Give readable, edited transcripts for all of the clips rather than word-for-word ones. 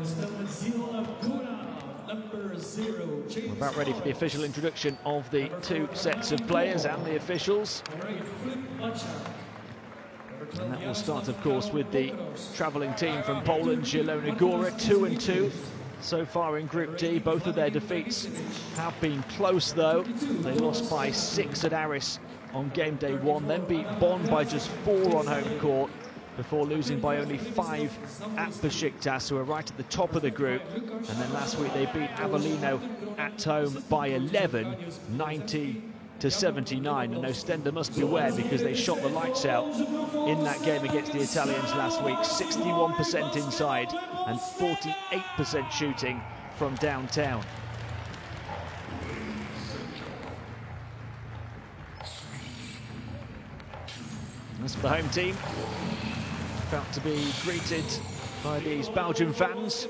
Stelmet Zielona Gora, number 0. We're about ready for the official introduction of the two sets of players and the officials. And that will start, of course, with the travelling team from Poland, Zielona Gora, 2-2 so far in Group D. Both of their defeats have been close, though. They lost by 6 at Aris on game day 1, then beat Bonn by just 4 on home court, before losing by only 5 at Besiktas, who are right at the top of the group. And then last week they beat Avellino at home by 11, 90-79. And Oostende must beware, because they shot the lights out in that game against the Italians last week. 61% inside and 48% shooting from downtown. As for the home team, about to be greeted by these Belgian fans.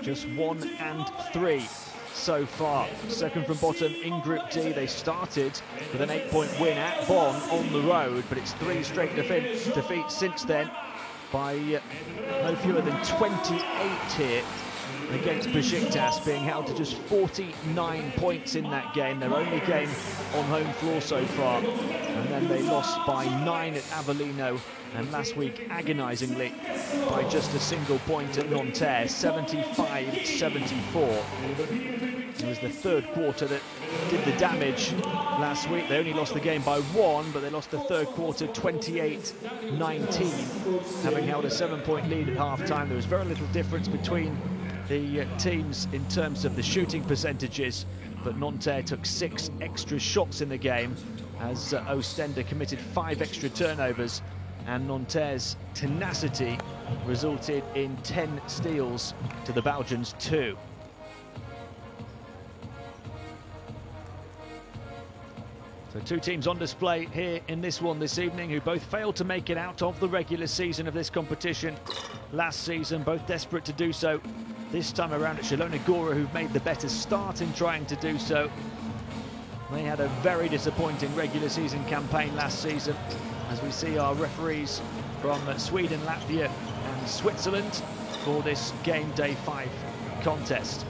Just 1-3 so far. Second from bottom in Group D. They started with an 8-point win at Bonn on the road, but it's 3 straight defeats since then, by no fewer than 28 here against Besiktas, being held to just 49 points in that game, their only game on home floor so far. And then they lost by 9 at Avellino, and last week agonisingly by just a single point at Nanterre, 75-74. It was the third quarter that did the damage last week. They only lost the game by 1, but they lost the third quarter 28-19, having held a 7-point lead at half-time. There was very little difference between the teams in terms of the shooting percentages, but Nanterre took 6 extra shots in the game, as Oostende committed 5 extra turnovers, and Nanterre's tenacity resulted in 10 steals to the Belgians' 2. So 2 teams on display here in this one this evening, who both failed to make it out of the regular season of this competition last season, both desperate to do so this time around. At Zielona Gora, who've made the better start in trying to do so. They had a very disappointing regular season campaign last season, as we see our referees from Sweden, Latvia and Switzerland for this game day 5 contest.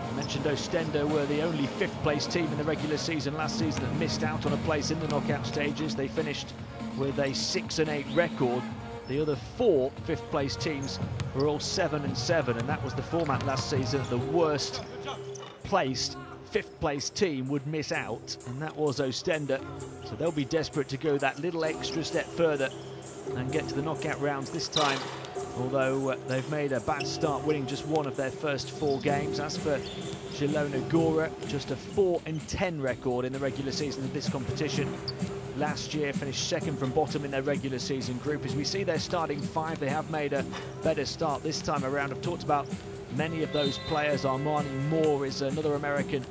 I mentioned Oostende were the only 5th place team in the regular season last season that missed out on a place in the knockout stages. They finished with a 6-8 record. The other 4 5th place teams were all 7-7, and that was the format last season. The worst placed 5th place team would miss out, and that was Oostende. So they'll be desperate to go that little extra step further and get to the knockout rounds this time, although they've made a bad start, winning just 1 of their first 4 games. As for Zielona Gora, just a 4-10 record in the regular season of this competition. Last year finished 2nd from bottom in their regular season group. As we see their starting 5, they have made a better start this time around. I've talked about many of those players. Armani Moore is another American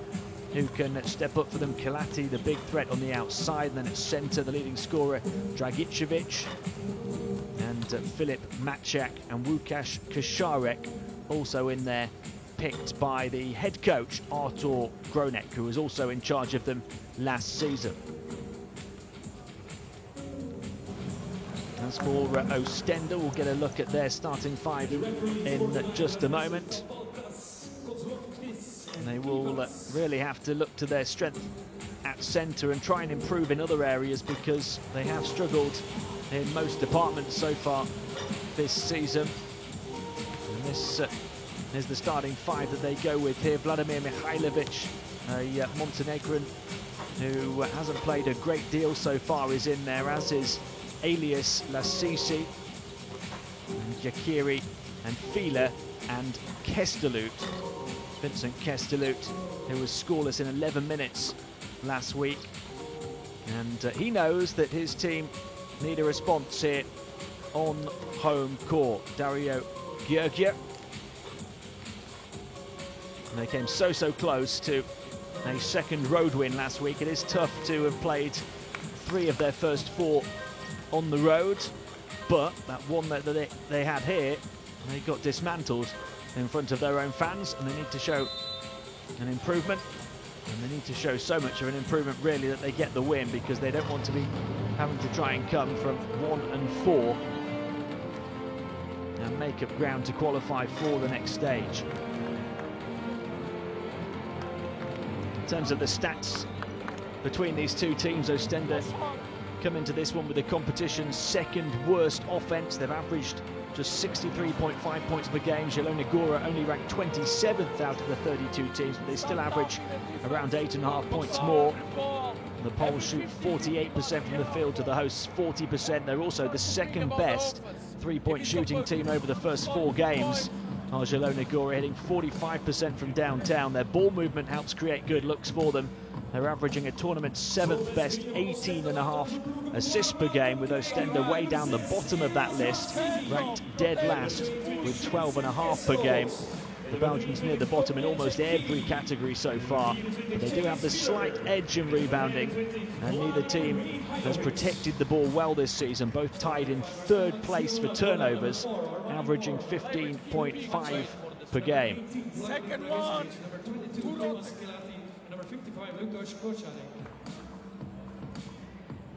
who can step up for them. Kalati, the big threat on the outside. And then at centre, the leading scorer, Dragicevic. And Filip Maciak and Łukasz Kaszarek also in there, picked by the head coach, Artur Gronek, who was also in charge of them last season. As for Oostende, we'll get a look at their starting 5 in just a moment. They will really have to look to their strength at centre and try and improve in other areas, because they have struggled in most departments so far this season. And this is the starting 5 that they go with here. Vladimir Mihailovic, a Montenegrin who hasn't played a great deal so far, is in there, as is Elias Lasisi, and Jakiri and Fila and Kestelut. Vincent Kestelut, who was scoreless in 11 minutes last week. And he knows that his team need a response here on home court. Dario Georgia. And they came so close to a 2nd road win last week. It is tough to have played 3 of their first 4 on the road, but that one that they had here, they got dismantled in front of their own fans, and they need to show an improvement, and they need to show so much of an improvement really that they get the win, because they don't want to be having to try and come from 1-4 and make up ground to qualify for the next stage. In terms of the stats between these two teams, Oostende come into this one with the competition's second worst offence. They've averaged just 63.5 points per game. Zielona Gora only ranked 27th out of the 32 teams, but they still average around 8.5 points more. The Poles shoot 48% from the field to the hosts 40%. They're also the second best three-point shooting team over the first 4 games. Zielona Gora hitting 45% from downtown. Their ball movement helps create good looks for them. They're averaging a tournament 7th best 18.5 assists per game, with Oostende way down the bottom of that list, ranked dead last with 12.5 per game. The Belgians near the bottom in almost every category so far. But they do have the slight edge in rebounding, and neither team has protected the ball well this season, both tied in 3rd place for turnovers, averaging 15.5 per game. Second one.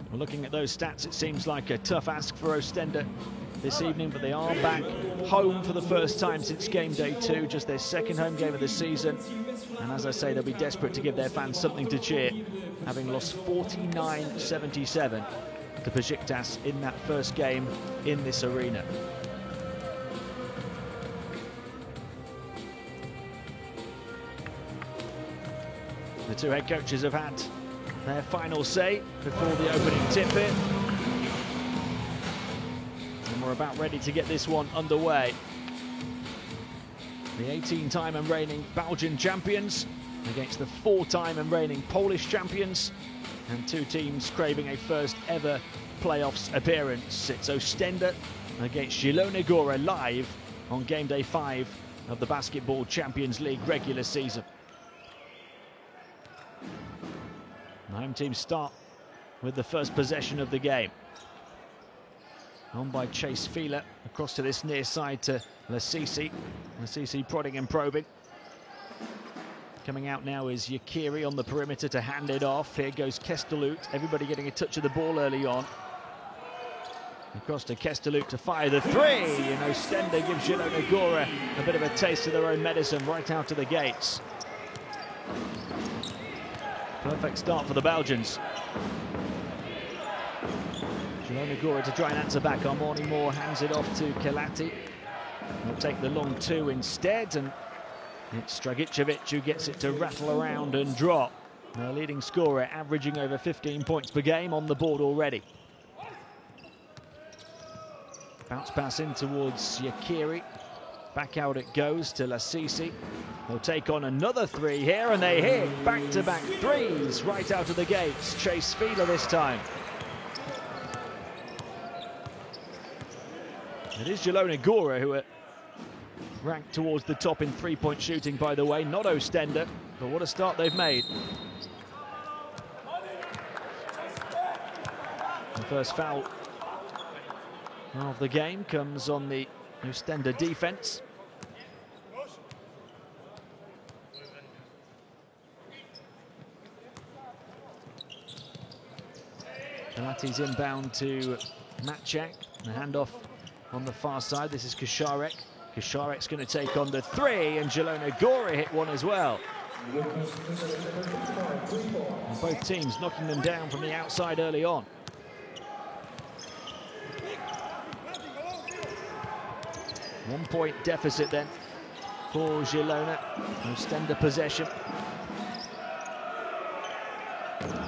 Well, looking at those stats, it seems like a tough ask for Oostende this evening, but they are back home for the first time since game day 2, just their second home game of the season. And as I say, they'll be desperate to give their fans something to cheer, having lost 49-77 to Besiktas in that first game in this arena. The two head coaches have had their final say before the opening tip-in. And we're about ready to get this one underway. The 18-time and reigning Belgian champions against the 4-time and reigning Polish champions, and two teams craving a first ever playoffs appearance. It's Oostende against Zielona Gora live on game day 5 of the Basketball Champions League regular season. The home team start with the first possession of the game. On by Chase Fieler, across to this near side to Lasisi. Lasisi prodding and probing. Coming out now is Yakiri on the perimeter to hand it off. Here goes Kestelut, everybody getting a touch of the ball early on. Across to Kestelut to fire the 3, and Oostende gives Zielona Gora a bit of a taste of their own medicine right out to the gates. Perfect start for the Belgians. Zielona Gora to try and answer back. Armani Moore hands it off to Kelati. He'll take the long 2 instead, and it's Dragicevic who gets it to rattle around and drop. Their leading scorer averaging over 15 points per game on the board already. Bounce pass in towards Yakiri. Back out it goes to Lasisi. They'll take on another 3 here, and they hit back-to-back 3s right out of the gates. Chase Fieler this time. It is Zielona Gora who are ranked towards the top in three-point shooting, by the way, not Oostende, but what a start they've made. The first foul of the game comes on the Oostende defense. Kalati's inbound to Matchak. The handoff on the far side. This is Kasharek. Kasharek's going to take on the 3, and Zielona Gora hit one as well. And both teams knocking them down from the outside early on. One-point deficit then for Zielona. Oostende possession.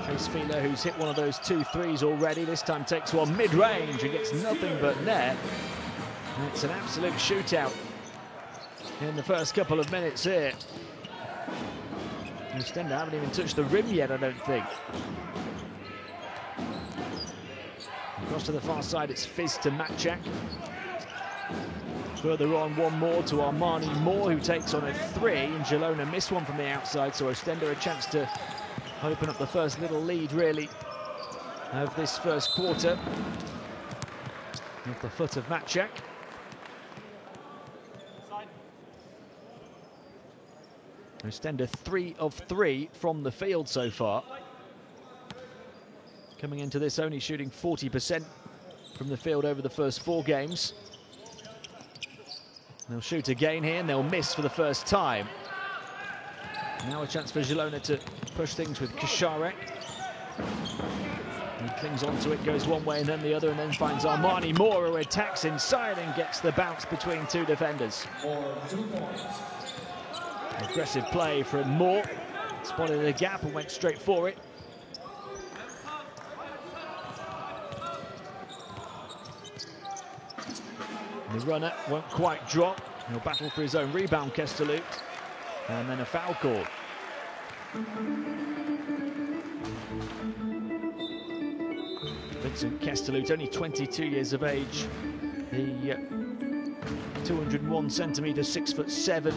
Chase Fieler, who's hit one of those 2 3s already, this time takes one mid-range and gets nothing but net. And it's an absolute shootout in the first couple of minutes here. Oostende haven't even touched the rim yet, I don't think. Across to the far side, it's Fizz to Matchak. Further on, one more to Armani Moore, who takes on a 3, and Zielona missed one from the outside, so Oostende a chance to open up the first little lead, really, of this first quarter. At the foot of Matchak. Oostende 3 of 3 from the field so far. Coming into this only shooting 40% from the field over the first 4 games. They'll shoot again here and they'll miss for the first time. Now a chance for Zielona to push things with Kaczarek. He clings onto it, goes one way and then the other, and then finds Armani Moore, who attacks inside and gets the bounce between two defenders. Aggressive play from Moore. Spotted the gap and went straight for it. The runner won't quite drop. He'll battle for his own rebound, Stelmet. And then a foul call. Vincent Stelmet, only 22 years of age. The 201 centimetres, 6'7",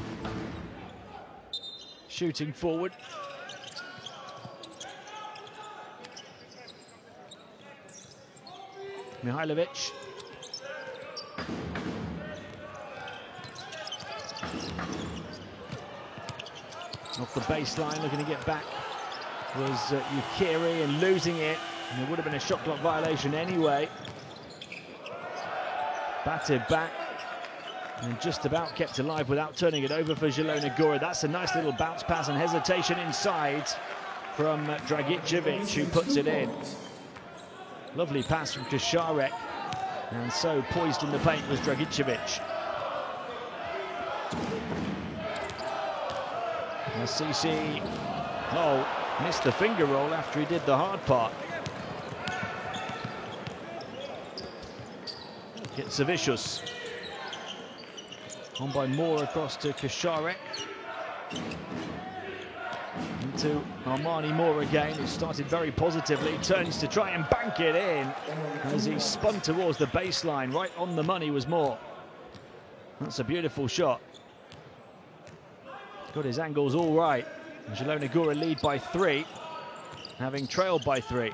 shooting forward. Mihailovic. Off the baseline, looking to get back was Ukiri, and losing it. And there would have been a shot clock violation anyway. Batted back and just about kept alive without turning it over for Zielona Gora. That's a nice little bounce pass and hesitation inside from Dragicevic, who puts it in. Lovely pass from Kaczarek, and so poised in the paint was Dragicevic. CC, missed the finger roll after he did the hard part. Gets Savicius. On by Moore across to Kaczarek. Into Armani Moore again, who started very positively, turns to try and bank it in as he spun towards the baseline. Right on the money was Moore. That's a beautiful shot. Got his angles all right. And Zielona Gora lead by 3, having trailed by 3.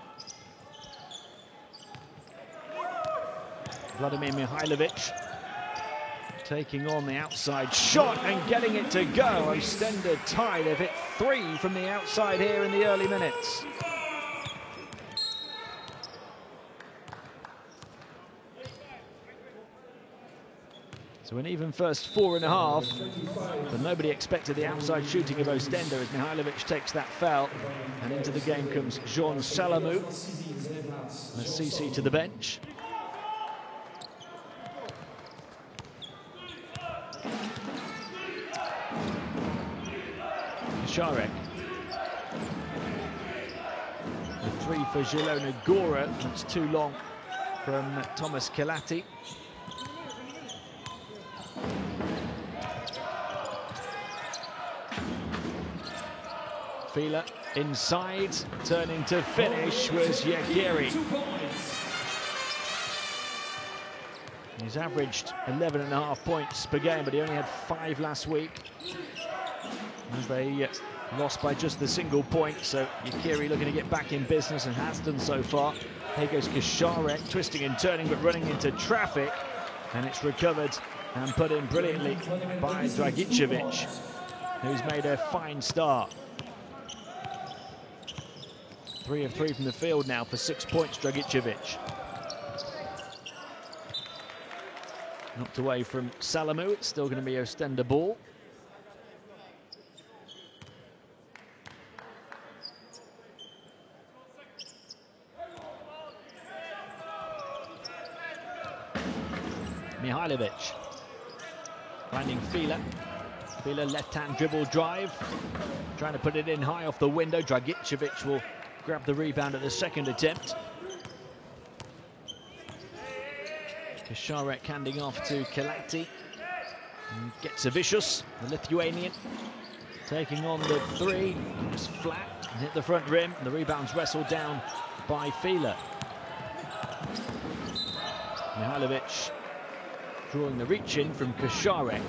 Vladimir Mihailovic taking on the outside shot and getting it to go. Oostende tie. They've hit 3 from the outside here in the early minutes. So an even first 4.5, but nobody expected the outside shooting of Oostende as Mihailovic takes that foul. And into the game comes Jean Salamou. CC to the bench. Kaczarek. The 3 for Zielona Gora. That's too long from Thomas Kelati. Fila inside, turning to finish was Ukiri. He's averaged 11.5 points per game, but he only had 5 last week. And they lost by just the single point, so Ukiri looking to get back in business and has done so far. Here goes Kaczarek, twisting and turning, but running into traffic, and it's recovered and put in brilliantly by Dragicevic, who's made a fine start. 3 of 3 from the field now for 6 points, Dragicevic. Knocked away from Salamou. It's still going to be Oostende ball. Mihailovic finding Fila. Fila left-hand dribble drive, trying to put it in high off the window. Dragicevic will grab the rebound at the second attempt. Kaczarek handing off to Kelati. And gets Savicius, the Lithuanian, taking on the 3. Just flat and hit the front rim. The rebound's wrestled down by Fila. Mihailovic drawing the reach in from Kaczarek.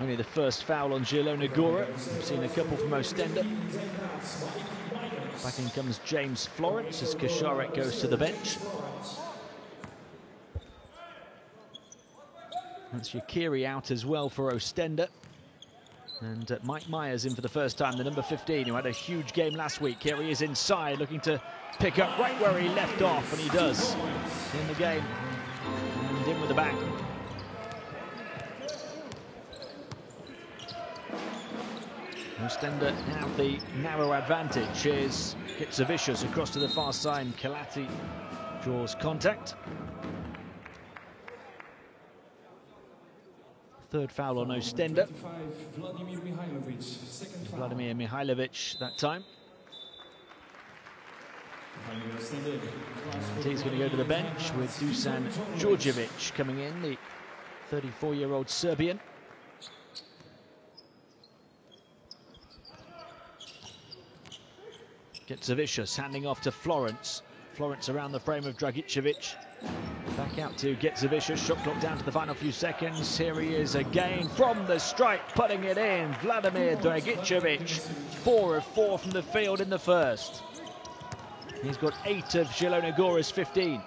Only the first foul on Zielona Gora. We've seen a couple from Oostende. Back in comes James Florence as Kaczarek goes to the bench. That's Ukiri out as well for Oostende. And Mike Myers in for the first time, the number 15, who had a huge game last week. Here he is inside, looking to pick up right where he left off, and he does in the game. and in with the back. Oostende have the narrow advantage. Here's Gitsavicius across to the far side. Kalati draws contact. Third foul on Oostende. Vladimir Mihailovic that time. And he's going to go to the bench with Dusan Djordjevic coming in, the 34-year-old Serbian. Gitsavicius handing off to Florence. Florence around the frame of Dragicevic. Back out to Gitsavicius. Shot clock down to the final few seconds. Here he is again from the stripe, putting it in. Vladimir Dragicevic, 4 of 4 from the field in the first. He's got 8 of Zielona Gora's 15.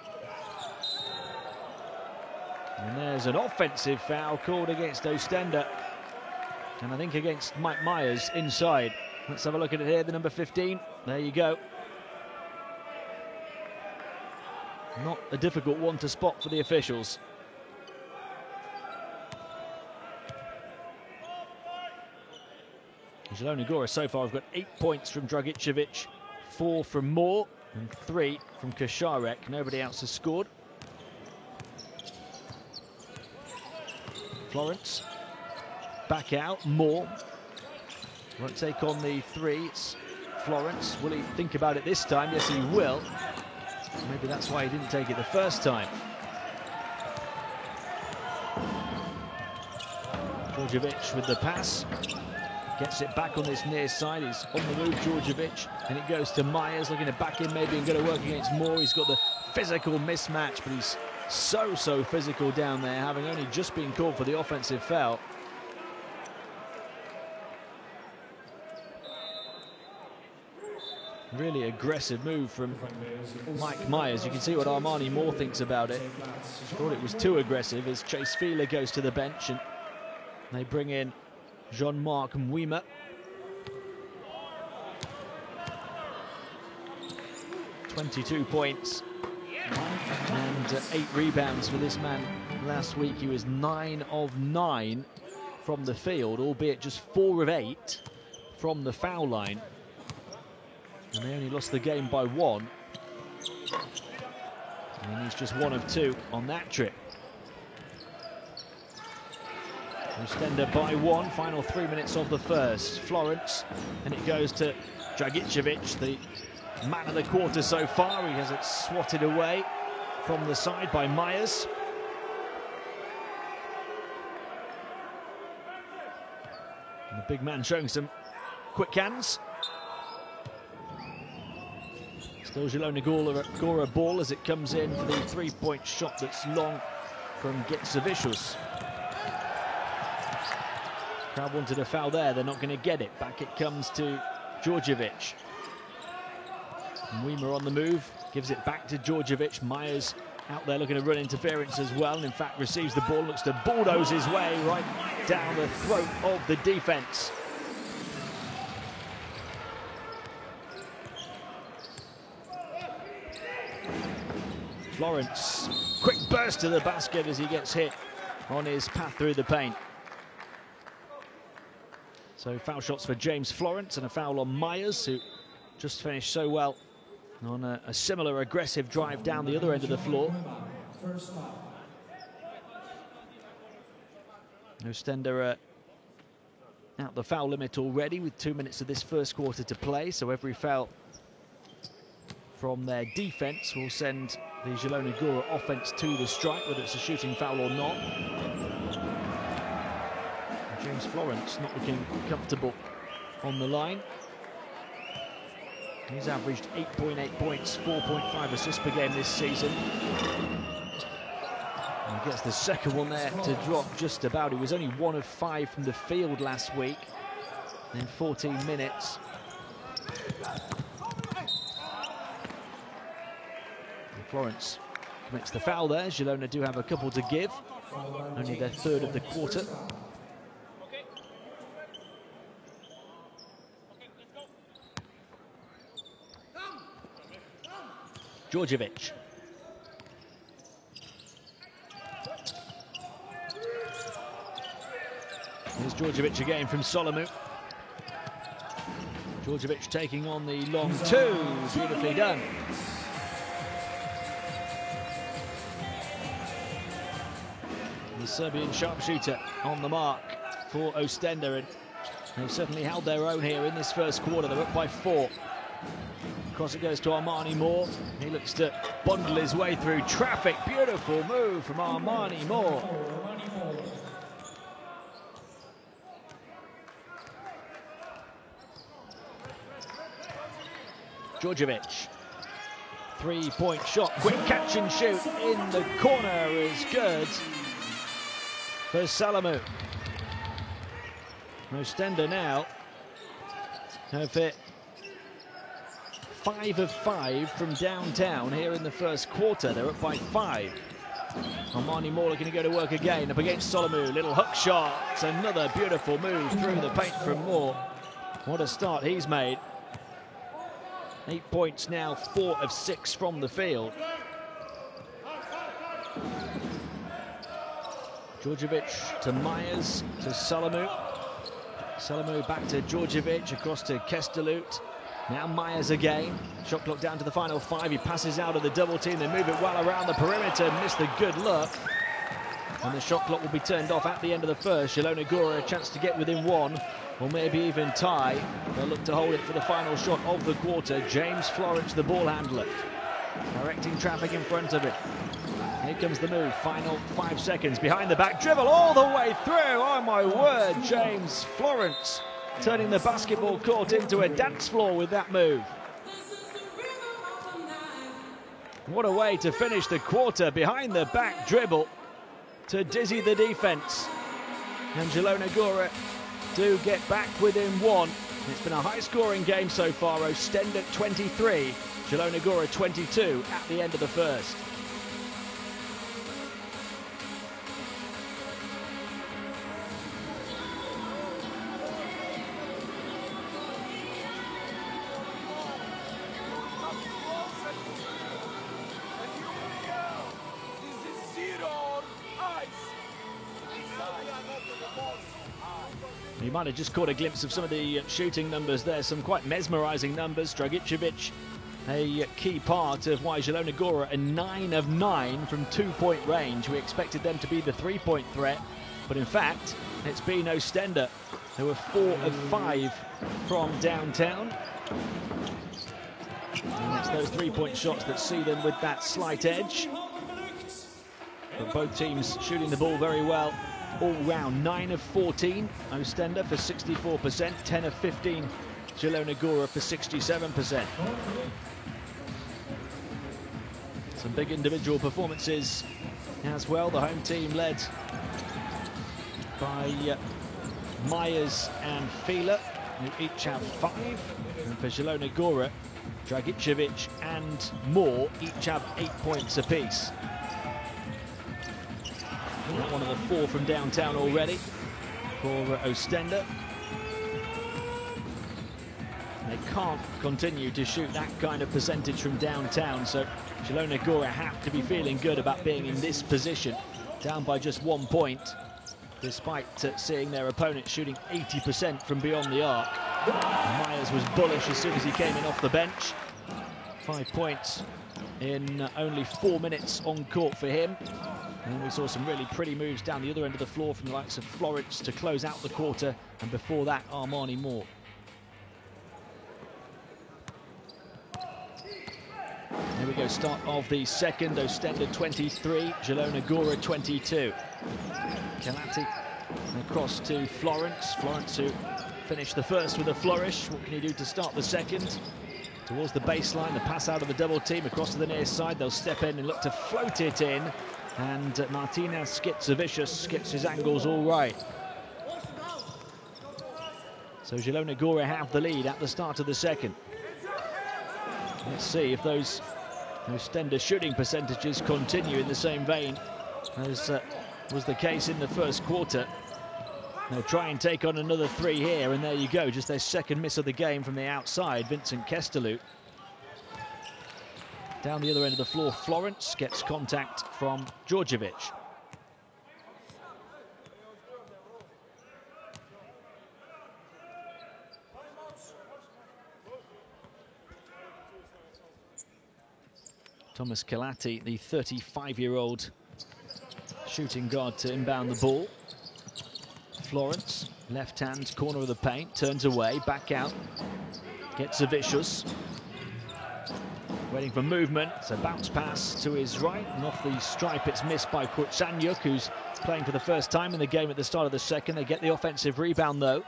And there's an offensive foul called against Oostende. And I think against Mike Myers inside. Let's have a look at it here, the number 15. There you go. Not a difficult one to spot for the officials. Zielona Gora so far have got 8 points from Dragicevic, 4 from Moore and 3 from Kasharek. Nobody else has scored. Florence back out, Moore won't take on the 3. It's Florence. Will he think about it this time? Yes, he will. Maybe that's why he didn't take it the first time. Djordjevic with the pass. Gets it back on this near side. He's on the move, Djordjevic. And it goes to Myers, looking to back in maybe and going to work against Moore. He's got the physical mismatch, but he's so physical down there, having only just been called for the offensive foul. Really aggressive move from Mike Myers. You can see what Armani Moore thinks about it. Thought it was too aggressive as Chase Fieler goes to the bench and they bring in Jean-Marc Mwima. .22 points and 8 rebounds for this man. Last week he was 9 of 9 from the field, albeit just 4 of 8 from the foul line. And they only lost the game by 1. And he's just 1 of 2 on that trip. Oostende by 1, final 3 minutes of the first. Florence, and it goes to Dragicevic, the man of the quarter so far. He has it swatted away from the side by Myers. And the big man showing some quick hands. Still Zielona Gora ball as it comes in for the 3-point shot that's long from Gitsavicius. Crowd wanted a foul there, they're not going to get it. Back it comes to Djordjevic. Mwima on the move, gives it back to Djordjevic. Myers out there looking to run interference as well, and in fact receives the ball, looks to bulldoze his way right down the throat of the defence. Florence, quick burst to the basket as he gets hit on his path through the paint. So foul shots for James Florence and a foul on Myers, who just finished so well on a similar aggressive drive down the other end of the floor. Oostende are out the foul limit already with 2 minutes of this first quarter to play, so every foul from their defence will send the Zielona Gora offence to the strike, whether it's a shooting foul or not. And James Florence not looking comfortable on the line. He's averaged 8.8 points, 4.5 assists per game this season. And he gets the second one there to drop just about. He was only 1 of 5 from the field last week in 14 minutes. Florence commits the foul there. Zielona do have a couple to give. Only their 3rd of the quarter. Djordjevic. Djordjevic again from Solomon. Djordjevic taking on the long two. Beautifully done. The Serbian sharpshooter on the mark for Oostende, and they've certainly held their own here in this first quarter. They're up by 4. Across it goes to Armani Moore. He looks to bundle his way through traffic. Beautiful move from Armani Moore. Djordjevic. 3-point shot. Quick catch and shoot in the corner is good for Salamu. Oostende now have hit 5 of 5 from downtown here in the first quarter. They're up by 5. Armani Moore looking to go to work again up against Solomon. Little hook shot. It's another beautiful move through the paint from Moore. What a start he's made. 8 points now, 4 of 6 from the field. Djordjevic to Myers to Salamu. Salamu back to Djordjevic, across to Kestelut. Now Myers again. Shot clock down to the final 5. He passes out of the double team. They move it well around the perimeter. Missed the good look. And the shot clock will be turned off at the end of the first. Zielona Gora a chance to get within 1, or maybe even tie. They'll look to hold it for the final shot of the quarter. James Florence, the ball handler, directing traffic in front of it. Here comes the move. Final 5 seconds. Behind the back dribble all the way through. Oh my word, James Florence turning the basketball court into a dance floor with that move. What a way to finish the quarter. Behind the back dribble to dizzy the defense. And Zielona Gora do get back within 1. It's been a high-scoring game so far. Oostende 23, Zielona Gora 22 at the end of the first. You might have just caught a glimpse of some of the shooting numbers there, some quite mesmerising numbers. Dragicevic, a key part of why Zielona Gora are 9 of 9 from 2-point range. We expected them to be the 3-point threat, but in fact, it's been Oostende who are 4 of 5 from downtown. And it's those 3-point shots that see them with that slight edge. But both teams shooting the ball very well all round. 9 of 14, Oostende for 64%, 10 of 15, Zielona Gora for 67%. Some big individual performances as well. The home team led by Myers and Fila, who each have 5. And for Zielona Gora, Dragicevic and Moore each have 8 points apiece. One of the 4 from downtown already for Oostende. They can't continue to shoot that kind of percentage from downtown, so Zielona Gora have to be feeling good about being in this position, down by just 1 point, despite seeing their opponent shooting 80% from beyond the arc. Myers was bullish as soon as he came in off the bench. 5 points in only 4 minutes on court for him. And then we saw some really pretty moves down the other end of the floor from the likes of Florence to close out the quarter, and before that, Armani Moore. Here we go, start of the second. Oostende 23, Zielona Gora 22. Kalati across to Florence. Florence who finished the first with a flourish. What can he do to start the second? Towards the baseline, the pass out of the double team across to the near side. They'll step in and look to float it in. And Martinez Skitsavicius gets his angles all right. So Zielona Gora have the lead at the start of the second. Let's see if those Oostende shooting percentages continue in the same vein as was the case in the first quarter. They'll try and take on another 3 here, and there you go, just their second miss of the game from the outside. Vincent Kestelut. Down the other end of the floor, Florence gets contact from Djordjevic. Thomas Kelati, the 35-year-old shooting guard, to inbound the ball. Florence, left-hand corner of the paint, turns away, back out. Gets Zavicius. Waiting for movement. It's a bounce pass to his right, and off the stripe it's missed by Kurtsanyuk, who's playing for the first time in the game at the start of the second. They get the offensive rebound though.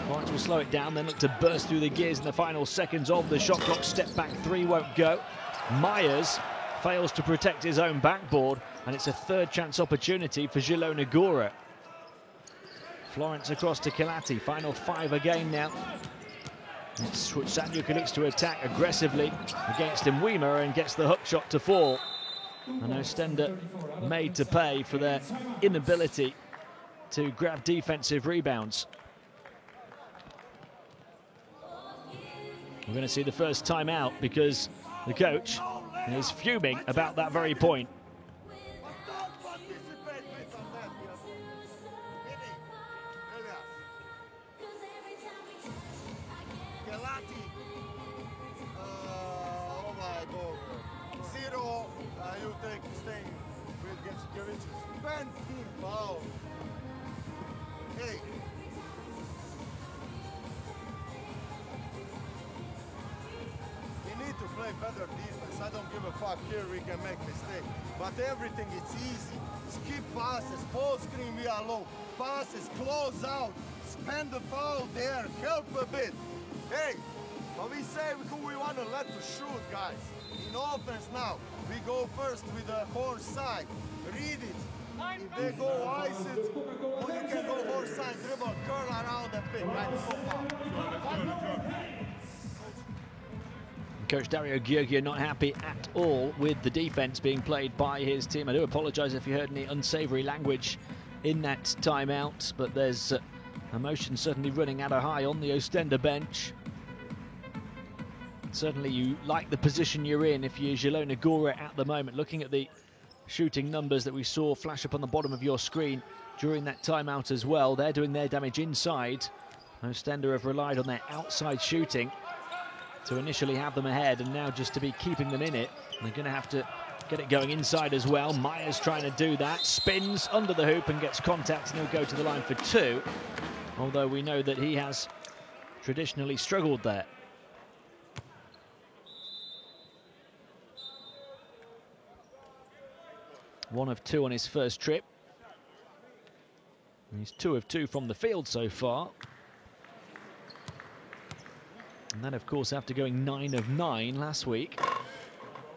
Florence will slow it down, then look to burst through the gears in the final seconds of the shot clock. Step back three won't go. Myers fails to protect his own backboard, and it's a third chance opportunity for Zielona Gora. Florence across to Kelati, final 5 again now. It's Kurtsanyuk who looks to attack aggressively against Mwima and gets the hook shot to fall. And Oostende made to pay for their inability to grab defensive rebounds. We're going to see the first timeout because the coach is fuming about that very point. Oh my God. 0, you take staying with Getskevicius. 20 foul. Hey. We need to play better defense. I don't give a fuck here, we can make mistakes. But everything is easy. Skip passes, ball screen we are low. Passes, close out, spend the foul there, help a bit. Hey, but we say who we want to let to shoot, guys. In offense now, we go first with the horse side. Read it. If they go ice it, or you can go horse side, dribble, curl around and pick, right? Coach Dario Gheorghe not happy at all with the defense being played by his team. I do apologize if you heard any unsavory language in that timeout, but there's emotion certainly running at a high on the Oostende bench. Certainly you like the position you're in if you're Zielona Gora at the moment. Looking at the shooting numbers that we saw flash up on the bottom of your screen during that timeout as well, they're doing their damage inside. Oostende have relied on their outside shooting to initially have them ahead, and now just to be keeping them in it, they're going to have to get it going inside as well. Myers trying to do that, spins under the hoop and gets contact, and he'll go to the line for 2, although we know that he has traditionally struggled there. One of 2 on his first trip. He's 2 of 2 from the field so far. And that, of course, after going 9 of 9 last week.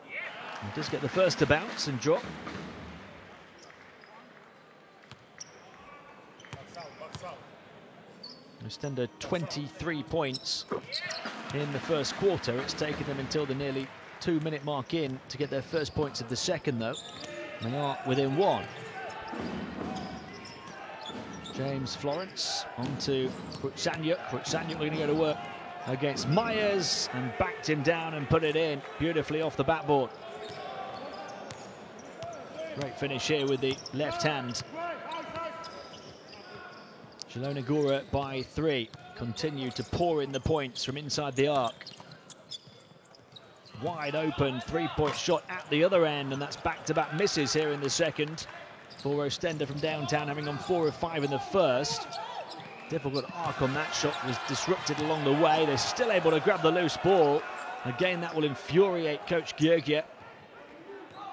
He does get the first to bounce and drop. Oostende 23 points in the first quarter. It's taken them until the nearly 2-minute mark in to get their first points of the second, though. They are within 1. James Florence onto Kurtsanyuk. Kurtsanyuk going to go to work against Myers and backed him down and put it in beautifully off the backboard. Great finish here with the left hand. Zielona Gora by 3. Continue to pour in the points from inside the arc. Wide open 3-point shot at the other end, and that's back-to-back misses here in the second for Oostende from downtown, having gone 4 of 5 in the first. Difficult arc on that shot, was disrupted along the way. They're still able to grab the loose ball. Again, that will infuriate Coach Gheorghe.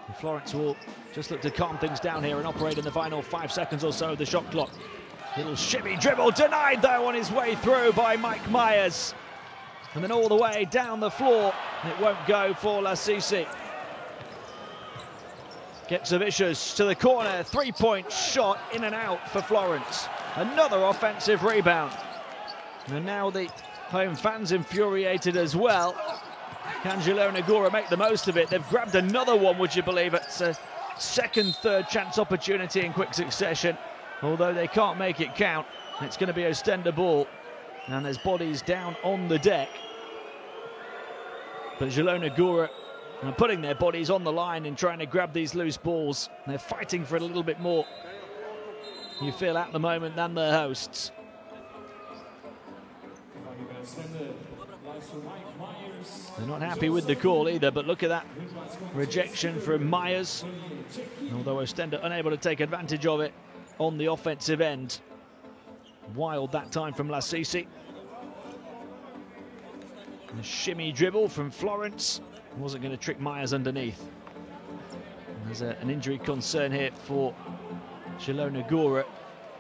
And Florence will just look to calm things down here and operate in the final 5 seconds or so of the shot clock. Little shimmy dribble, denied though on his way through by Mike Myers. And then all the way down the floor, it won't go for Lasisi. Gets Zavicius to the corner, 3-point shot in and out for Florence. Another offensive rebound. And now the home fans infuriated as well. Can Zielona Gora make the most of it? They've grabbed another one, would you believe it? It's a second, third chance opportunity in quick succession. Although they can't make it count. It's going to be Oostende ball. And there's bodies down on the deck. But Zielona Gora are putting their bodies on the line and trying to grab these loose balls. They're fighting for it a little bit more, you feel, at the moment than their hosts. They're not happy with the call either, but look at that rejection from Myers. Although Oostende unable to take advantage of it on the offensive end. Wild that time from Lassisi. A shimmy dribble from Florence. Wasn't going to trick Myers underneath. There's an injury concern here for Zielona Gora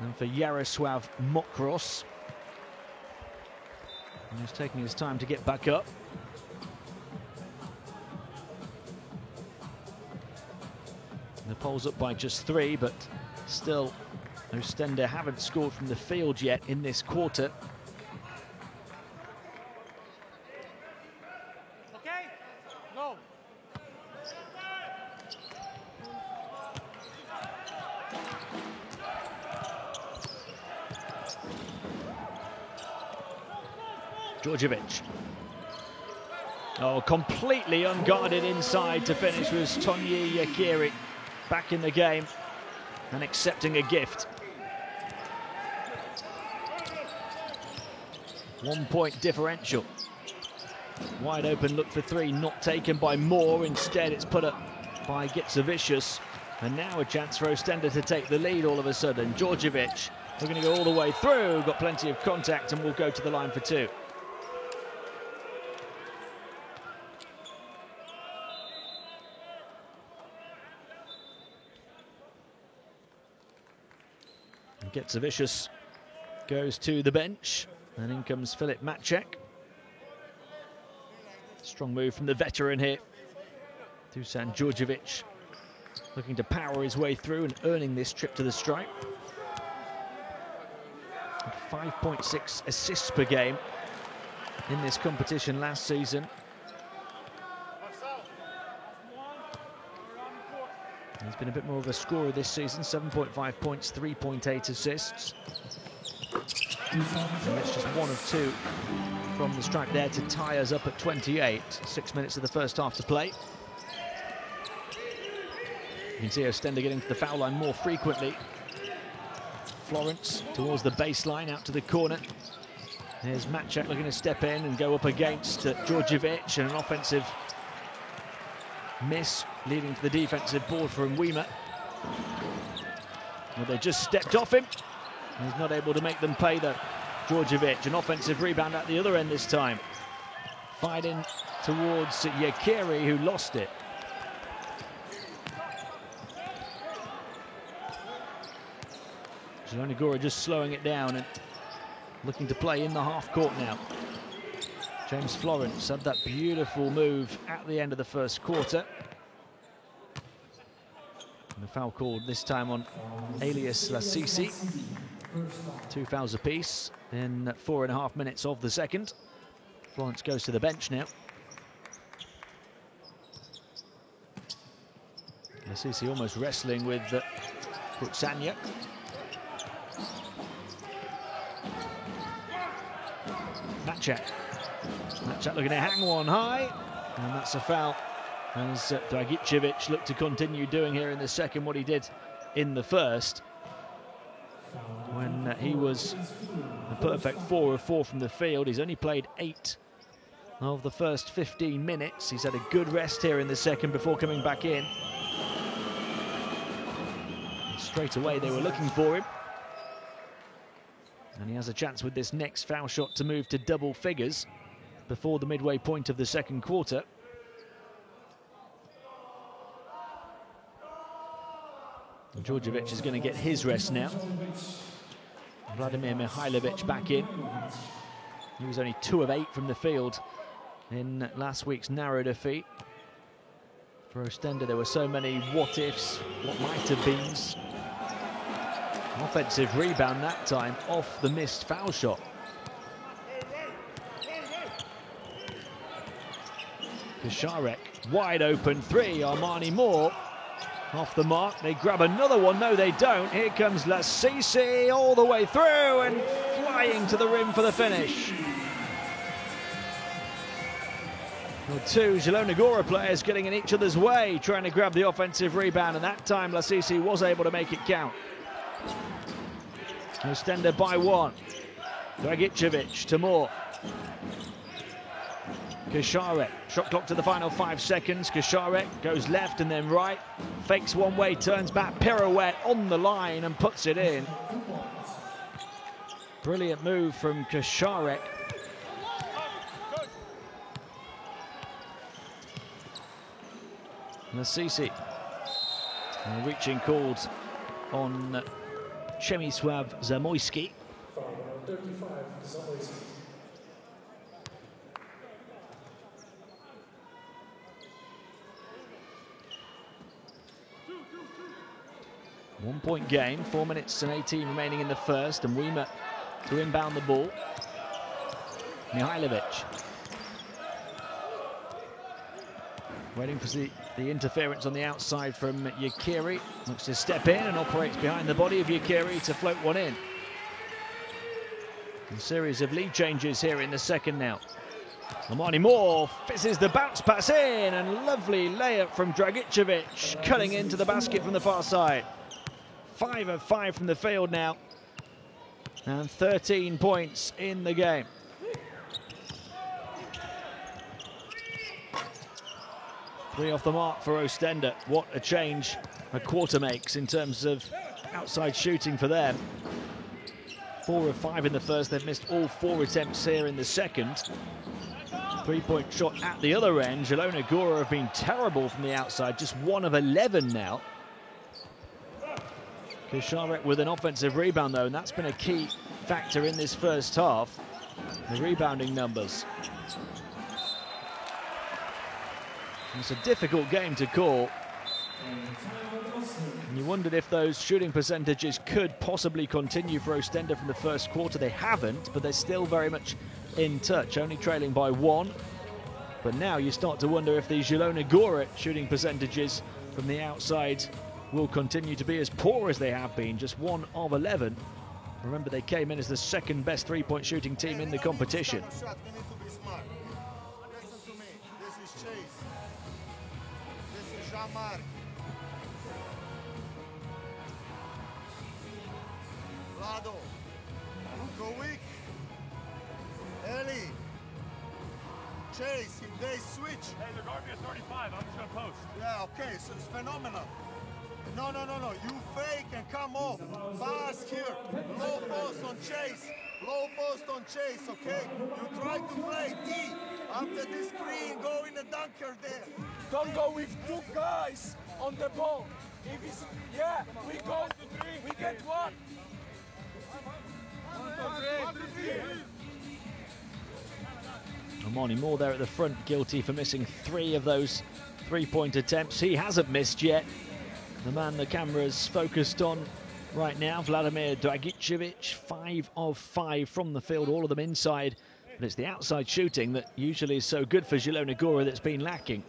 and for Jarosław Mokros. And he's taking his time to get back up. The Poles up by just 3, but still Oostende haven't scored from the field yet in this quarter. Okay, go. Djordjevic. Oh, completely unguarded inside to finish was Tonyi Yakiri. Back in the game and accepting a gift. 1 point differential. Wide open look for 3, not taken by Moore. Instead, it's put up by Gitzevicius. And now a chance for Oostende to take the lead all of a sudden. Djordjevic, we're going to go all the way through. Got plenty of contact and we'll go to the line for 2. Gitzevicius goes to the bench, and in comes Filip Maciek. Strong move from the veteran here. Dusan Djordjevic looking to power his way through and earning this trip to the stripe. 5.6 assists per game in this competition last season. He's been a bit more of a scorer this season, 7.5 points, 3.8 assists. And it's just 1 of 2 from the stripe there to tie us up at 28. 6 minutes of the first half to play. You can see Oostende getting to the foul line more frequently. Florence towards the baseline, out to the corner. Here's Maciek looking to step in and go up against Djordjevic, and an offensive miss leading to the defensive board from Weimer. Well, they just stepped off him. He's not able to make them pay though. Djordjevic, an offensive rebound at the other end this time. Fighting towards Yakiri, who lost it. Zielona Gora just slowing it down and looking to play in the half court now. James Florence had that beautiful move at the end of the first quarter. And the foul called this time on Elias Lassisi. 2 fouls apiece in 4.5 minutes of the second. Florence goes to the bench now. Lassisi almost wrestling with Putsanya. Maciek looking to hang one high, and that's a foul as Dragicevic looked to continue doing here in the second what he did in the first, when he was a perfect 4 of 4 from the field. He's only played 8 of the first 15 minutes. He's had a good rest here in the second before coming back in. And straight away they were looking for him. And he has a chance with this next foul shot to move to double figures before the midway point of the second quarter. And Djordjevic is going to get his rest now. Vladimir Mihailovic back in. He was only 2 of 8 from the field in last week's narrow defeat. For Oostende, there were so many what-ifs, what might have beens. Offensive rebound that time off the missed foul shot. Kasharek, wide open 3, Armani Moore off the mark. They grab another one, no they don't. Here comes Lassisi all the way through and flying to the rim for the finish. Well, 2 Zielona Gora players getting in each other's way, trying to grab the offensive rebound, and that time Lassisi was able to make it count. Oostende by 1. Dragicevic to Moore. Kasharek, shot clock to the final 5 seconds. Kasharek goes left and then right, fakes one way, turns back, pirouette on the line and puts it in. Brilliant move from Kasharek. Lasisi, reaching called on Przemysław Zamoyski. 35, Zamoyski. One-point game, 4 minutes and 18 remaining in the first, and Weimer to inbound the ball. Mihailovic. Waiting for the interference on the outside from Yakiri. Looks to step in and operates behind the body of Yakiri to float one in. A series of lead changes here in the second now. Armani Moore fizzes the bounce pass in, and lovely layup from Dragicevic, cutting into the basket from the far side. 5 of 5 from the field now, and 13 points in the game. Three off the mark for Oostende. What a change a quarter makes in terms of outside shooting for them. 4 of 5 in the first. They've missed all 4 attempts here in the second. 3-point shot at the other end. Zielona Gora have been terrible from the outside, just 1 of 11 now. Kasharek with an offensive rebound though, and that's been a key factor in this first half. The rebounding numbers. It's a difficult game to call. And you wondered if those shooting percentages could possibly continue for Oostende from the first quarter. They haven't, but they're still very much in touch, only trailing by 1. But now you start to wonder if the Zielona Gora shooting percentages from the outside will continue to be as poor as they have been, just 1 of 11. Remember, they came in as the second best 3-point shooting team in the competition. Listen to me. This is Chase. This is Jean-Marc. Vlado. Go weak. Ellie. Chase, if they switch. Hey, they're guarding me at 35. I'm just going to post. Yeah, okay, so it's phenomenal. No. You fake and come off. Pass here. Low post on Chase. Low post on Chase, okay? You try to play D. After the screen, go in the dunker there. Don't go with 2 guys on the ball. If it's, yeah, we go, we get 1. Armani Moore there at the front, guilty for missing 3 of those 3-point attempts. He hasn't missed yet. The man the camera's focused on right now, Vladimir Dragicevic, 5 of 5 from the field, all of them inside. But it's the outside shooting that usually is so good for Zielona Gora that's been lacking.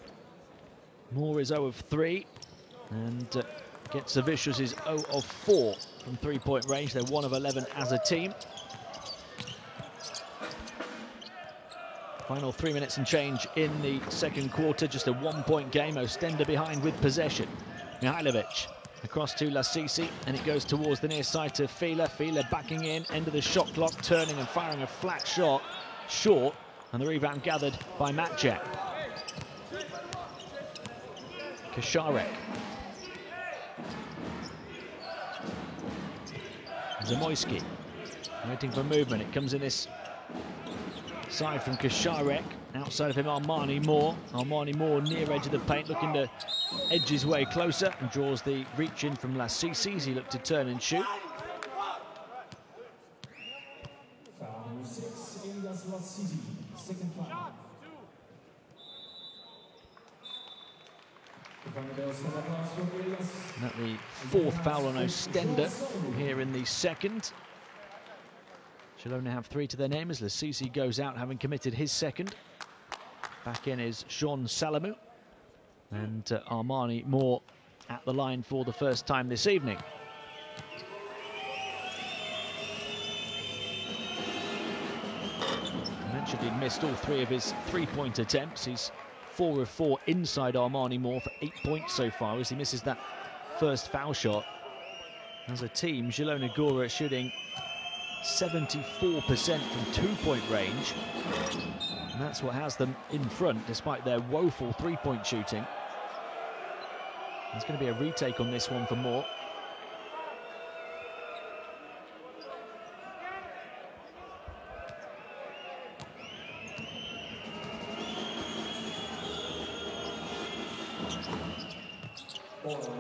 Moore is 0 of 3, and Getsavicius is 0 of 4 from 3-point range. They're 1 of 11 as a team. Final 3 minutes and change in the second quarter, just a 1-point game. Oostende behind with possession. Mihailovic across to Lasisi, and it goes towards the near side to Fila. Fila backing in, end of the shot clock, turning and firing a flat shot, short, and the rebound gathered by Matjak. Kasharek. Zamoyski waiting for movement. It comes in this side from Kasharek. Outside of him, Armani Moore. Armani Moore near edge of the paint, looking to edge his way closer, and draws the reach in from Lasisi as he looked to turn and shoot. Foul 6 in das Lasisi. Second foul. And that the 4th foul on Oostende here in the second. Zielona have 3 to their name as Lasisi goes out, having committed his second. Back in is Sean Salamou, and Armani Moore at the line for the first time this evening. I mentioned he'd missed all 3 of his 3-point attempts. He's 4 of 4 inside Armani Moore for 8 points so far as he misses that first foul shot. As a team, Zielona Gora shooting 74% from two-point range. And that's what has them in front, despite their woeful three-point shooting. There's going to be a retake on this one for Moore.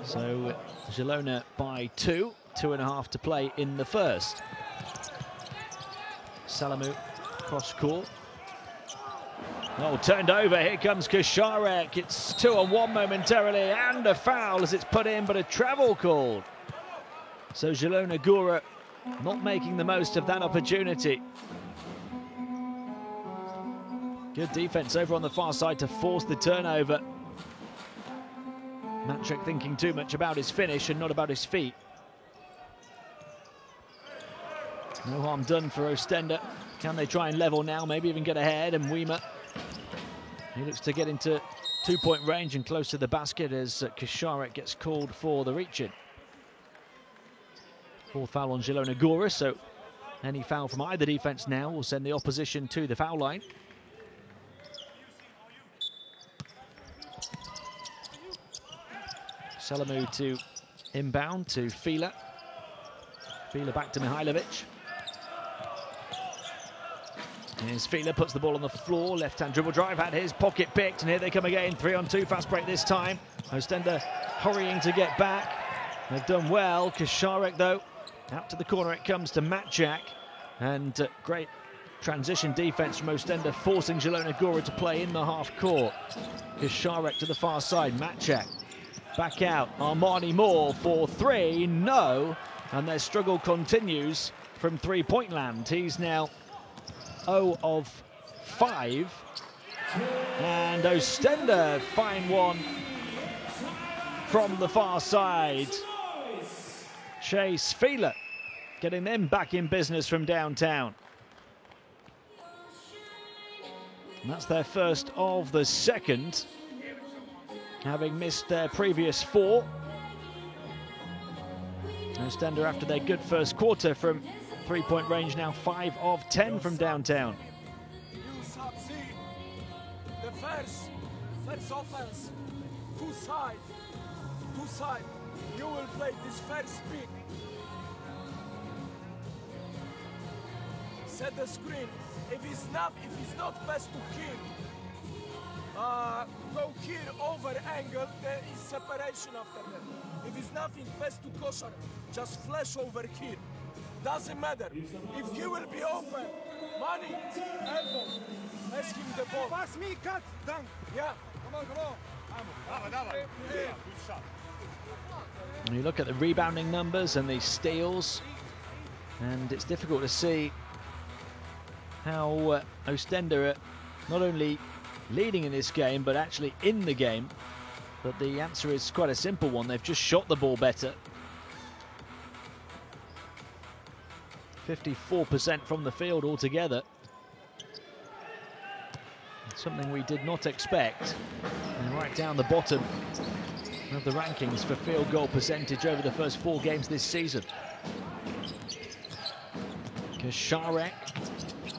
So Zielona by 2.5 to play in the first. Salamut cross court. Oh, turned over. Here comes Kocharek. It's 2-on-1 momentarily, and a foul as it's put in, but a travel called. So Zielona Gora not making the most of that opportunity. Good defense over on the far side to force the turnover. Maciek thinking too much about his finish and not about his feet. No harm done for Oostende. Can they try and level now, maybe even get ahead? And Weimer, he looks to get into two-point range and close to the basket as Kocharek gets called for the reach-in. Fourth foul on Zielona Gora, so any foul from either defense now will send the opposition to the foul line. Salamut to inbound to Fila. Fila back to Mihailovic. Here's Fila, puts the ball on the floor, left-hand dribble drive, had his pocket picked, and here they come again, 3-on-2, fast break this time. Oostende hurrying to get back. They've done well. Kocharek, though, out to the corner it comes to Maciek, and great transition defense from Oostende, forcing Zielona Gora to play in the half court. Kocharek to the far side, Maciek back out, Armani Moore for three, no, and their struggle continues from three-point land. He's now 0 of 5, and Oostende find one from the far side. Chase Fila getting them back in business from downtown. And that's their first of the second, having missed their previous 4. Oostende, after their good first quarter from three-point range, now 5 of 10 from downtown. You succeed. The first offense, two side. You will play this first pick. Set the screen. If it's not best to kill, go kill over angle. There is separation after that. If it's nothing, best to Kocharek. Just flash over kill. Doesn't matter. If he will be open, money, elbow, ask him the ball. Pass me, cut, dunk. Yeah. Come on. Good shot. And you look at the rebounding numbers and the steals, and it's difficult to see how Oostende are not only leading in this game, but actually in the game. But the answer is quite a simple one. They've just shot the ball better. 54% from the field altogether. Something we did not expect. And right down the bottom of the rankings for field goal percentage over the first 4 games this season. Kocharek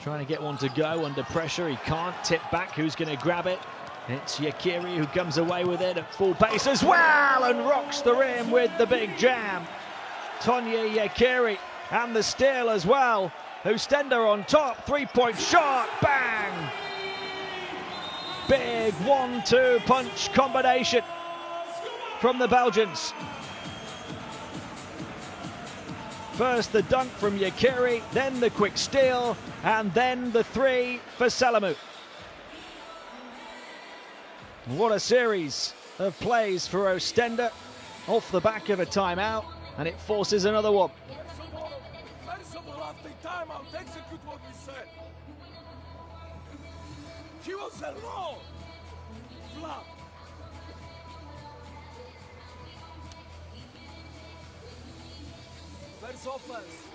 trying to get one to go under pressure. He can't tip back. Who's going to grab it? It's Yakiri who comes away with it at full pace as well and rocks the rim with the big jam. Tonya Yakiri and the steal as well. Oostende on top, three-point shot, bang! Big 1-2 punch combination from the Belgians. First the dunk from Yakiri, then the quick steal, and then the 3 for Salamut. What a series of plays for Oostende off the back of a timeout, and it forces another one. First of all, after timeout, execute what we said. He was alone. Flop. First offense.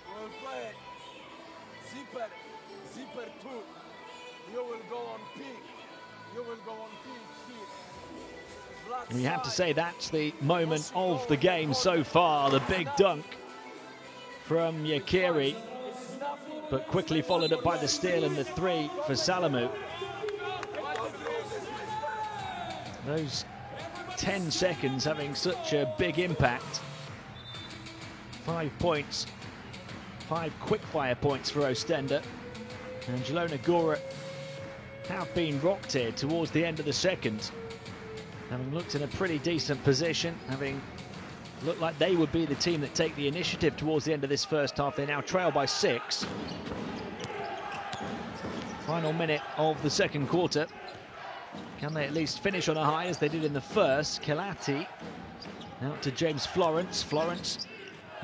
We'll play zipper 2. You will go on peak. You will go on peak here. We have to say that's the moment of the game so far, the big dunk from Yakiri. but quickly followed up by the steal and the 3 for Salamu. Those 10 seconds having such a big impact. 5 points, 5 quick-fire points for Oostende. And Zielona Gora have been rocked here towards the end of the second. Having looked in a pretty decent position, having looked like they would be the team that take the initiative towards the end of this first half. They now trail by 6. Final minute of the second quarter. Can they at least finish on a high as they did in the first? Kelati out to James Florence. Florence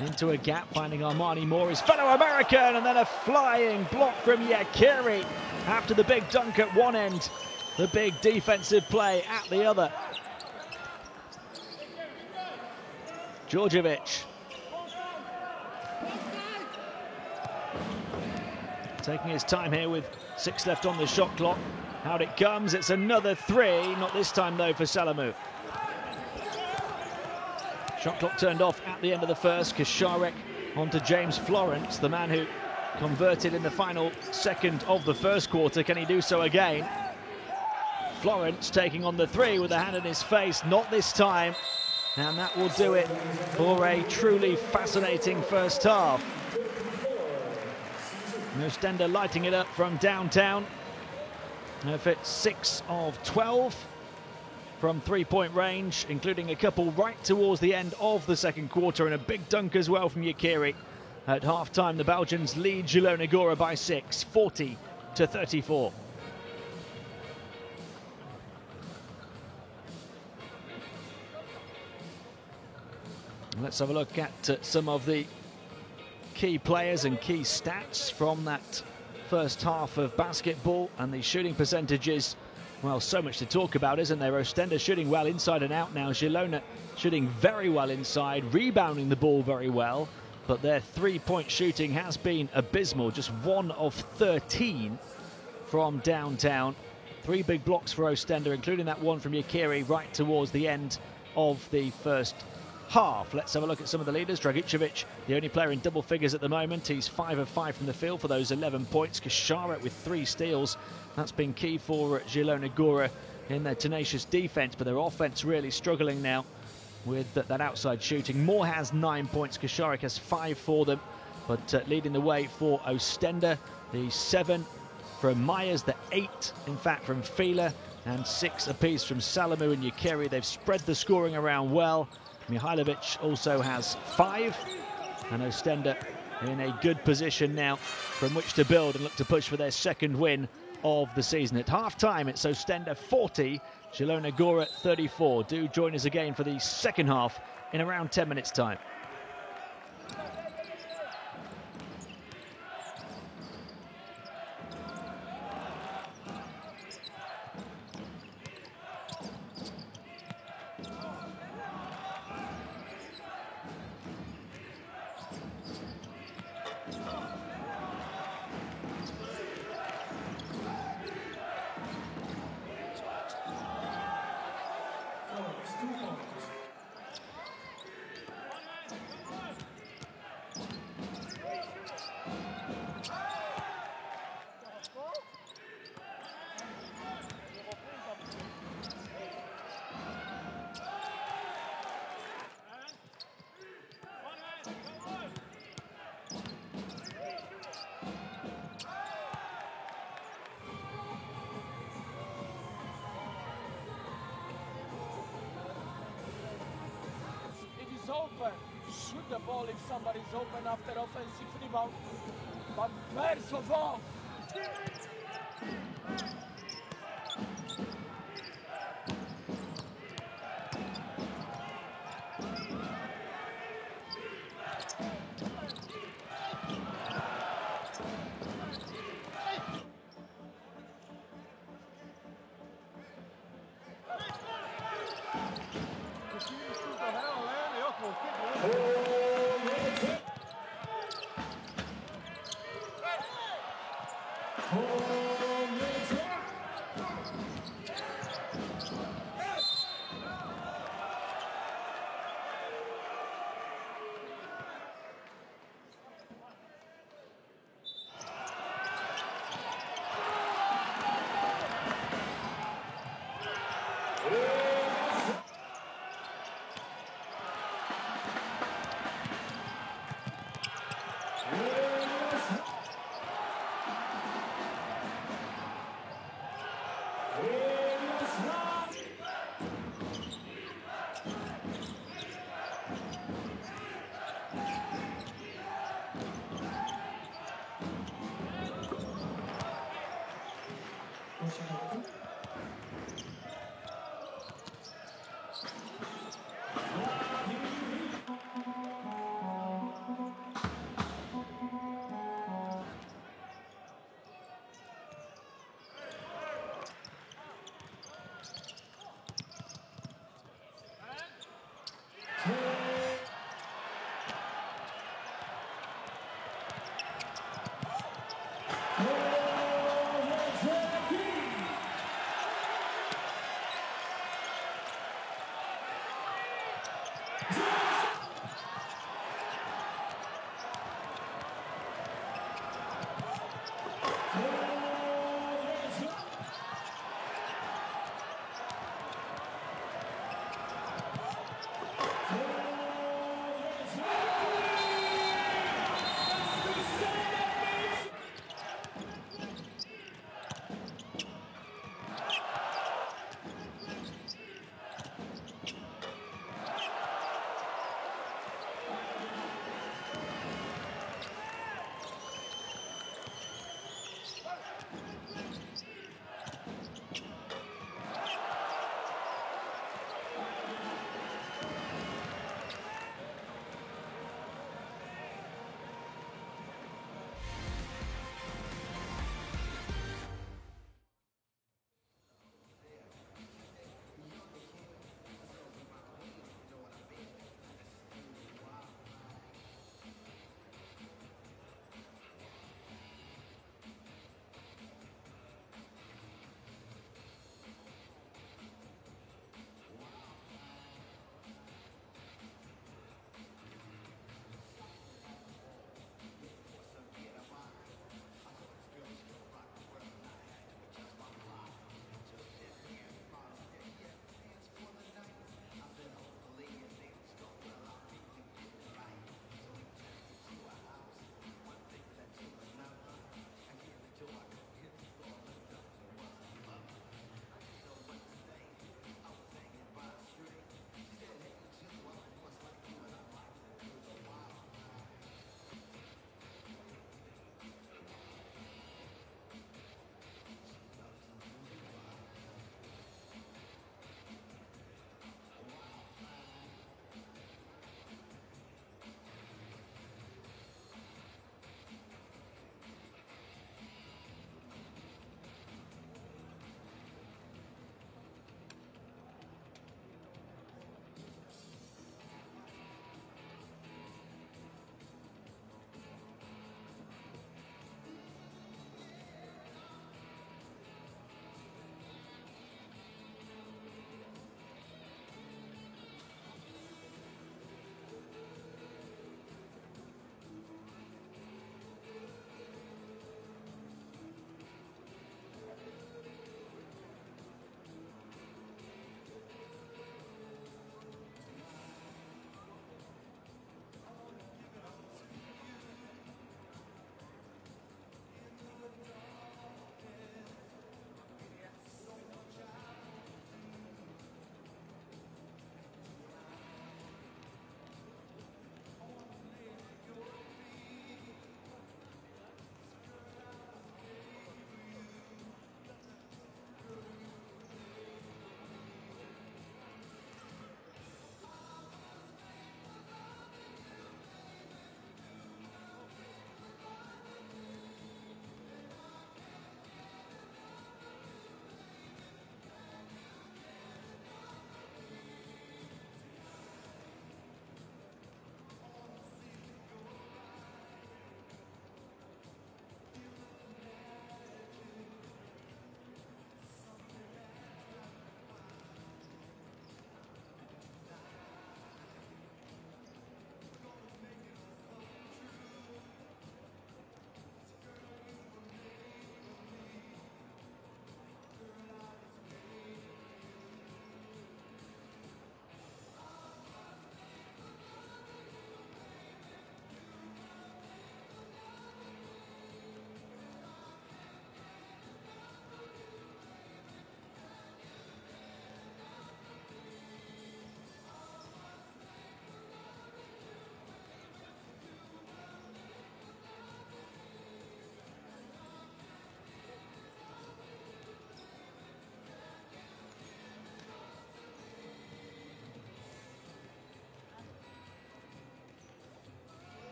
into a gap, finding Armani Moore, his fellow American, and then a flying block from Yakiri after the big dunk at one end. The big defensive play at the other. Djordjevic taking his time here with 6 left on the shot clock. Out it comes, it's another 3, not this time though for Salamu. Shot clock turned off at the end of the first. Kasharek onto James Florence, the man who converted in the final second of the first quarter. Can he do so again? Florence taking on the 3 with a hand in his face, not this time. And that will do it for a truly fascinating first half. Oostende lighting it up from downtown. If it's 6 of 12 from 3-point range, including a couple right towards the end of the second quarter, and a big dunk as well from Yakiri. At half-time, the Belgians lead Zielona Gora by 6, 40-34. Let's have a look at some of the key players and key stats from that first half of basketball, and the shooting percentages. Well, so much to talk about, isn't there? Oostende shooting well inside and out now. Zielona shooting very well inside, rebounding the ball very well, but their 3-point shooting has been abysmal. Just 1 of 13 from downtown. 3 big blocks for Oostende, including that one from Yakiri right towards the end of the first half. Let's have a look at some of the leaders. Dragicevic, the only player in double figures at the moment. He's 5 of 5 from the field for those 11 points. Kasharek with 3 steals. That's been key for Zielona Gora in their tenacious defense, but their offense really struggling now with that outside shooting. Moore has 9 points. Kasharek has 5 for them, but leading the way for Oostende. The 7 from Myers, the 8, in fact, from Fila, and 6 apiece from Salamu and Yakiri. They've spread the scoring around well. Mihailovic also has 5, and Oostende in a good position now from which to build and look to push for their second win of the season. At half-time, it's Oostende 40, Zielona Gora 34. Do join us again for the second half in around 10 minutes' time. Open. Shoot the ball if somebody's open after offensive rebound. But first of all,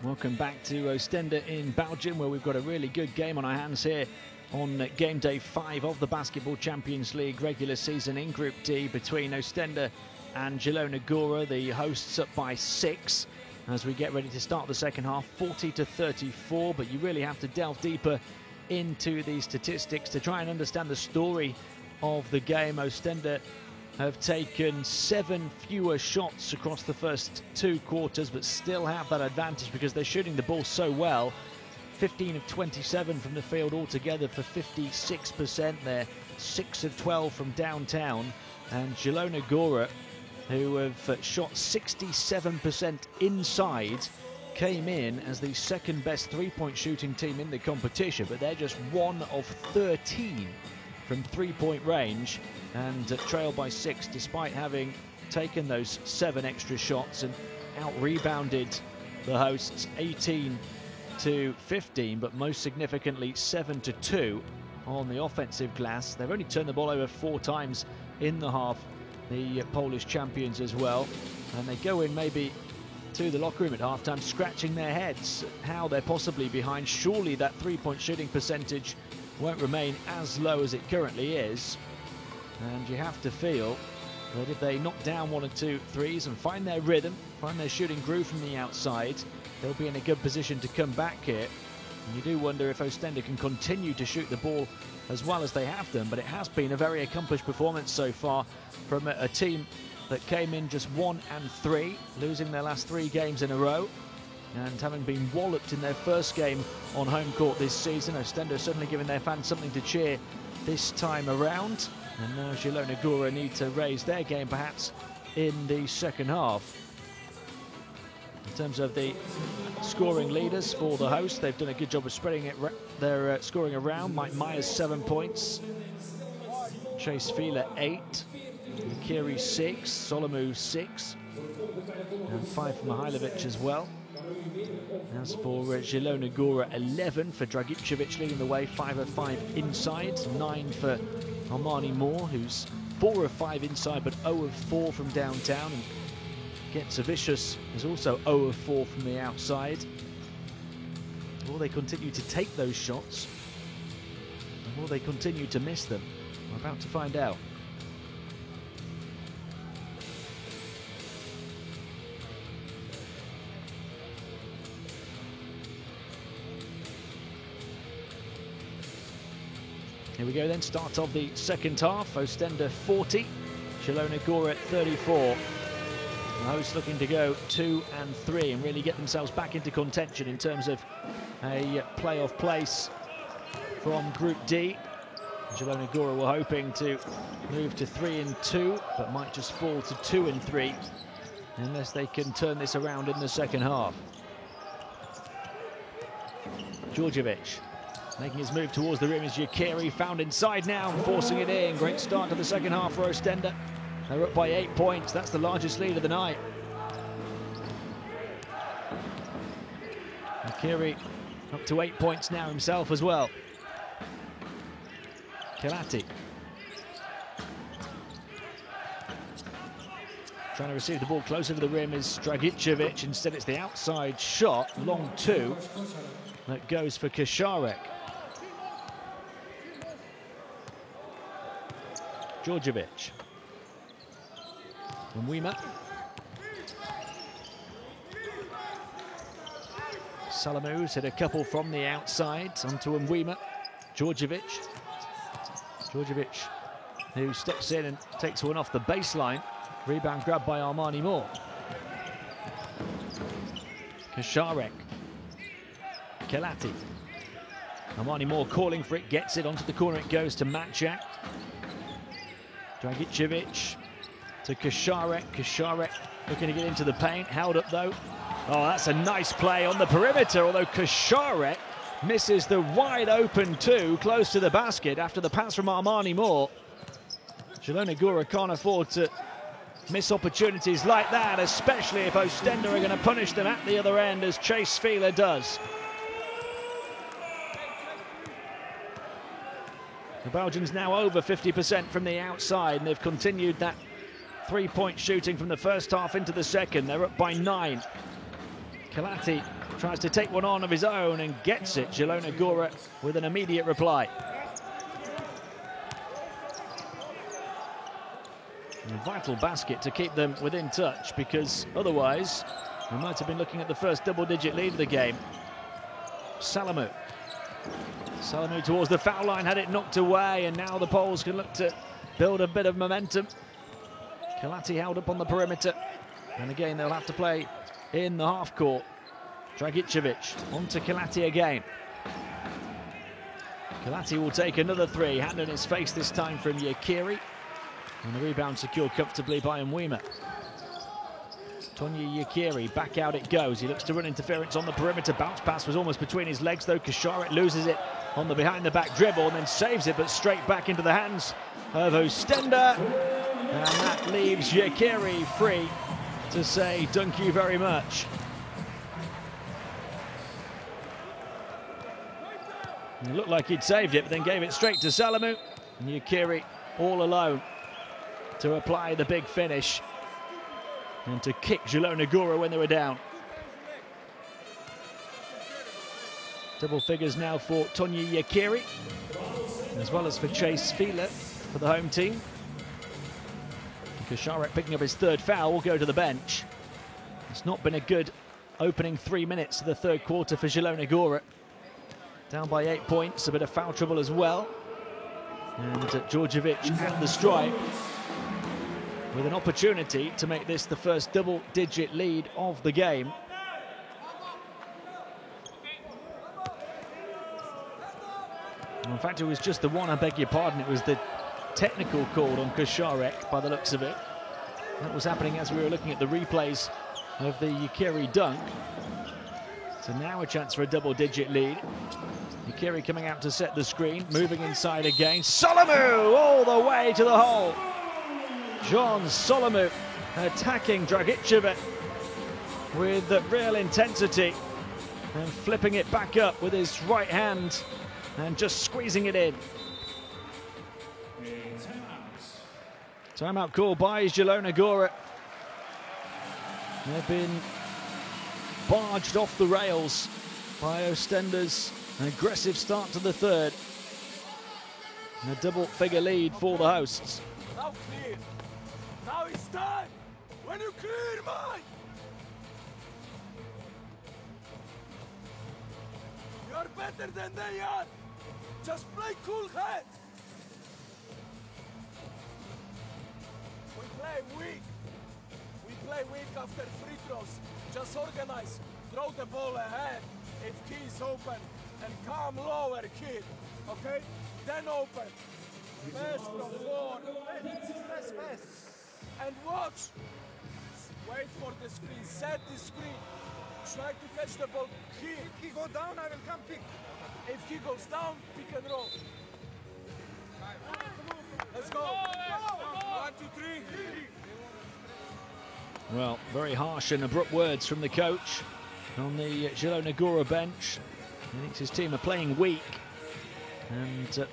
Welcome back to Oostende in Belgium, where we've got a really good game on our hands here on game day 5 of the Basketball Champions League regular season in Group D between Oostende and Zielona Gora. The hosts up by 6 as we get ready to start the second half, 40-34, but you really have to delve deeper into the statistics to try and understand the story of the game. Oostende have taken 7 fewer shots across the first 2 quarters, but still have that advantage because they're shooting the ball so well. 15 of 27 from the field altogether for 56%. They're 6 of 12 from downtown. And Zielona Gora, who have shot 67% inside, came in as the second best three-point shooting team in the competition, but they're just 1 of 13 from three-point range and trail by 6 despite having taken those 7 extra shots and out-rebounded the hosts 18-15, but most significantly 7-2 on the offensive glass. They've only turned the ball over 4 times in the half, the Polish champions as well, and they go in maybe to the locker room at halftime scratching their heads how they're possibly behind. Surely that three-point shooting percentage won't remain as low as it currently is, and you have to feel that if they knock down 1 or 2 threes and find their rhythm, find their shooting groove from the outside, they'll be in a good position to come back here. And you do wonder if Oostende can continue to shoot the ball as well as they have done, but it has been a very accomplished performance so far from a team that came in just 1-3, losing their last 3 games in a row, and having been walloped in their first game on home court this season. Oostende certainly giving their fans something to cheer this time around, and now Zielona Gora need to raise their game perhaps in the second half. In terms of the scoring leaders for the hosts, they've done a good job of spreading their scoring around. Mike Myers 7 points, Chase Fieler 8, Kiri 6, Solomu 6, and 5 from Mihailovic as well. As for Zielona Gora, 11 for Dragicevic leading the way, 5 of 5 inside, 9 for Armani Moore, who's 4 of 5 inside but 0 of 4 from downtown, and Getsavicius is also 0 of 4 from the outside. Will they continue to take those shots, and will they continue to miss them? We're about to find out. Here we go then, start of the second half. Oostende 40, Zielona Gora 34. The hosts looking to go 2-3 and really get themselves back into contention in terms of a playoff place from Group D. Zielona Gora were hoping to move to 3-2, but might just fall to 2-3 unless they can turn this around in the second half. Djordjevic making his move towards the rim is Yakiri, found inside now and forcing it in. Great start to the second half for Oostende. They're up by 8 points. That's the largest lead of the night. Yakiri up to 8 points now himself as well. Kelati trying to receive the ball closer to the rim is Dragicevic. Instead it's the outside shot, long 2, that goes for Kasharek. Djordjevic. Mwima. Salamu's hit a couple from the outside onto Mwima. Djordjevic, who steps in and takes one off the baseline. Rebound grabbed by Armani Moore. Kasharek. Kelati. Armani Moore calling for it, gets it onto the corner, it goes to Matjak. Dragicevic to Kasharek. Kasharek looking to get into the paint, held up though. Oh, that's a nice play on the perimeter, although Kasharek misses the wide open 2 close to the basket after the pass from Armani Moore. Zielona Gora can't afford to miss opportunities like that, especially if Oostende are going to punish them at the other end, as Chase Fieler does. The Belgians now over 50% from the outside, and they've continued that three-point shooting from the first half into the second. They're up by 9. Kelati tries to take one on of his own and gets it. Zielona Gora with an immediate reply. And a vital basket to keep them within touch, because otherwise we might have been looking at the first double-digit lead of the game. Salamou towards the foul line, had it knocked away, and now the Poles can look to build a bit of momentum. Kelati held up on the perimeter, and again they'll have to play in the half court. Dragicevic onto Kelati again. Kelati will take another three, hand in his face this time from Yakiri, and the rebound secured comfortably by Mwima. Tonya Yakiri, back out it goes. He looks to run interference on the perimeter. Bounce pass was almost between his legs though. Kaczmarek loses it on the behind-the-back dribble and then saves it, but straight back into the hands of Oostende. And that leaves Yakiri free to say, thank you very much. It looked like he'd saved it, but then gave it straight to Salamou. And Yakiri all alone to apply the big finish and to kick Zielona Gora when they were down. Double figures now for Tonya Yakiri, as well as for Chase Fieler for the home team. Kaczmarek picking up his third foul will go to the bench. It's not been a good opening 3 minutes to the third quarter for Zielona Gora. Down by 8 points, a bit of foul trouble as well. And Djordjevic at the stripe with an opportunity to make this the first double-digit lead of the game. In fact, it was just the one, I beg your pardon, it was the technical call on Kaczmarek by the looks of it. That was happening as we were looking at the replays of the Yakiri dunk. So now a chance for a double-digit lead. Yakiri coming out to set the screen, moving inside again. Salamou all the way to the hole. John Salamou attacking Dragicevic with real intensity and flipping it back up with his right hand and just squeezing it in. Timeout call by Zielona Gora. They've been barged off the rails by Oostende's aggressive start to the third. And a double-figure lead for the hosts. Now clear. Now it's time. When you clear, mine. You're better than they are. Just play cool head. We play weak. We play weak after free throws. Just organize. Throw the ball ahead if key is open. And come lower, kid. Okay? Then open. Pass from 4. Pass. And watch. Wait for the screen. Set the screen. Try to catch the ball here. If he go down, I will come pick. If he goes down, pick and roll. Let's go. 1, 2, 3. Well, very harsh and abrupt words from the coach on the Zielona Gora bench. He thinks his team are playing weak, and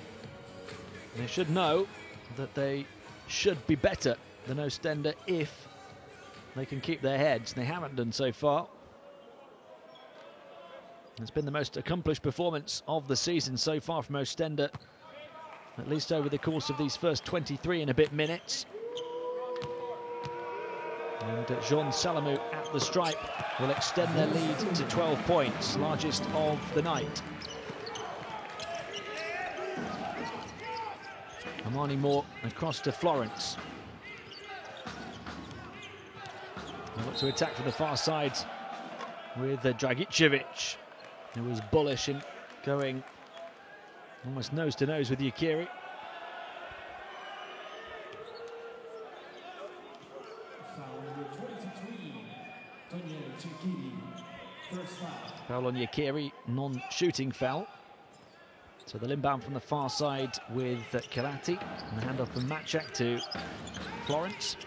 they should know that they should be better than Oostende if they can keep their heads. They haven't done so far. It's been the most accomplished performance of the season so far from Oostende, at least over the course of these first 23 and a bit minutes. And Jean Salamou at the stripe will extend their lead to 12 points, largest of the night. Amani Moore across to Florence. They look to attack from the far side with Dragicevic, who was bullish in going almost nose to nose with Yakiri. Foul on Yakiri, non-shooting foul. So the inbound from the far side with Kelati, and the handoff from Matchak to Florence.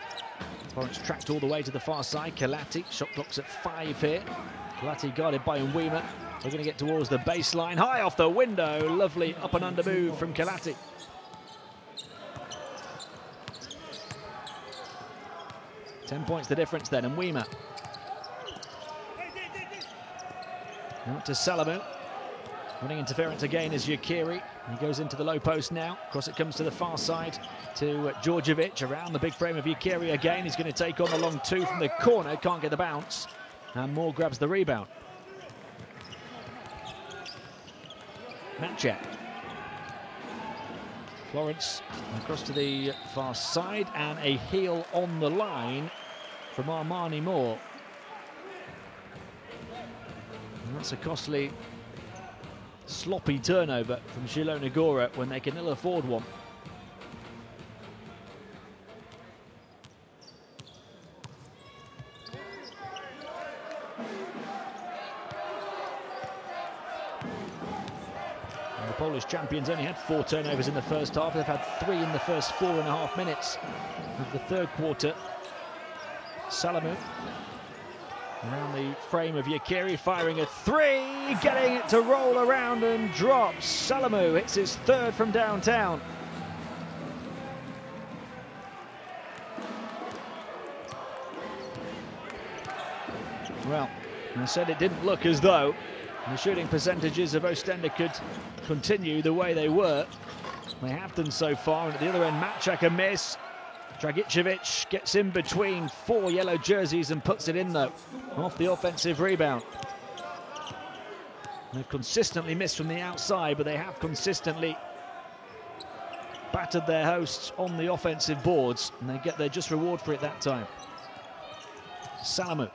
Florence tracked all the way to the far side. Kelati, shot clock's at 5 here. Kelati guarded by Mwima. We're going to get towards the baseline, high off the window. Lovely up and under move from Kelati. £10 points the difference then, and Mwima. Out to Salamu. Running interference again is Yakiri. He goes into the low post now. Across it comes to the far side to Djordjevic. Around the big frame of Yakiri again. He's going to take on the long two from the corner. Can't get the bounce. And Moore grabs the rebound. Matchak. Florence across to the far side. And a heel on the line from Armani Moore. And that's a costly, sloppy turnover from Zielona Gora when they can ill afford one. And the Polish champions only had 4 turnovers in the first half. They've had 3 in the first 4.5 minutes of the third quarter. Salamu around the frame of Yakiri, firing a 3, getting it to roll around and drops. Salamu hits his 3rd from downtown. Well, I said it didn't look as though the shooting percentages of Oostende could continue the way they were. They have done so far, and at the other end, Matchak a miss. Dragicevic gets in between 4 yellow jerseys and puts it in, though, off the offensive rebound. They've consistently missed from the outside, but they have consistently battered their hosts on the offensive boards, and they get their just reward for it that time. Salamu.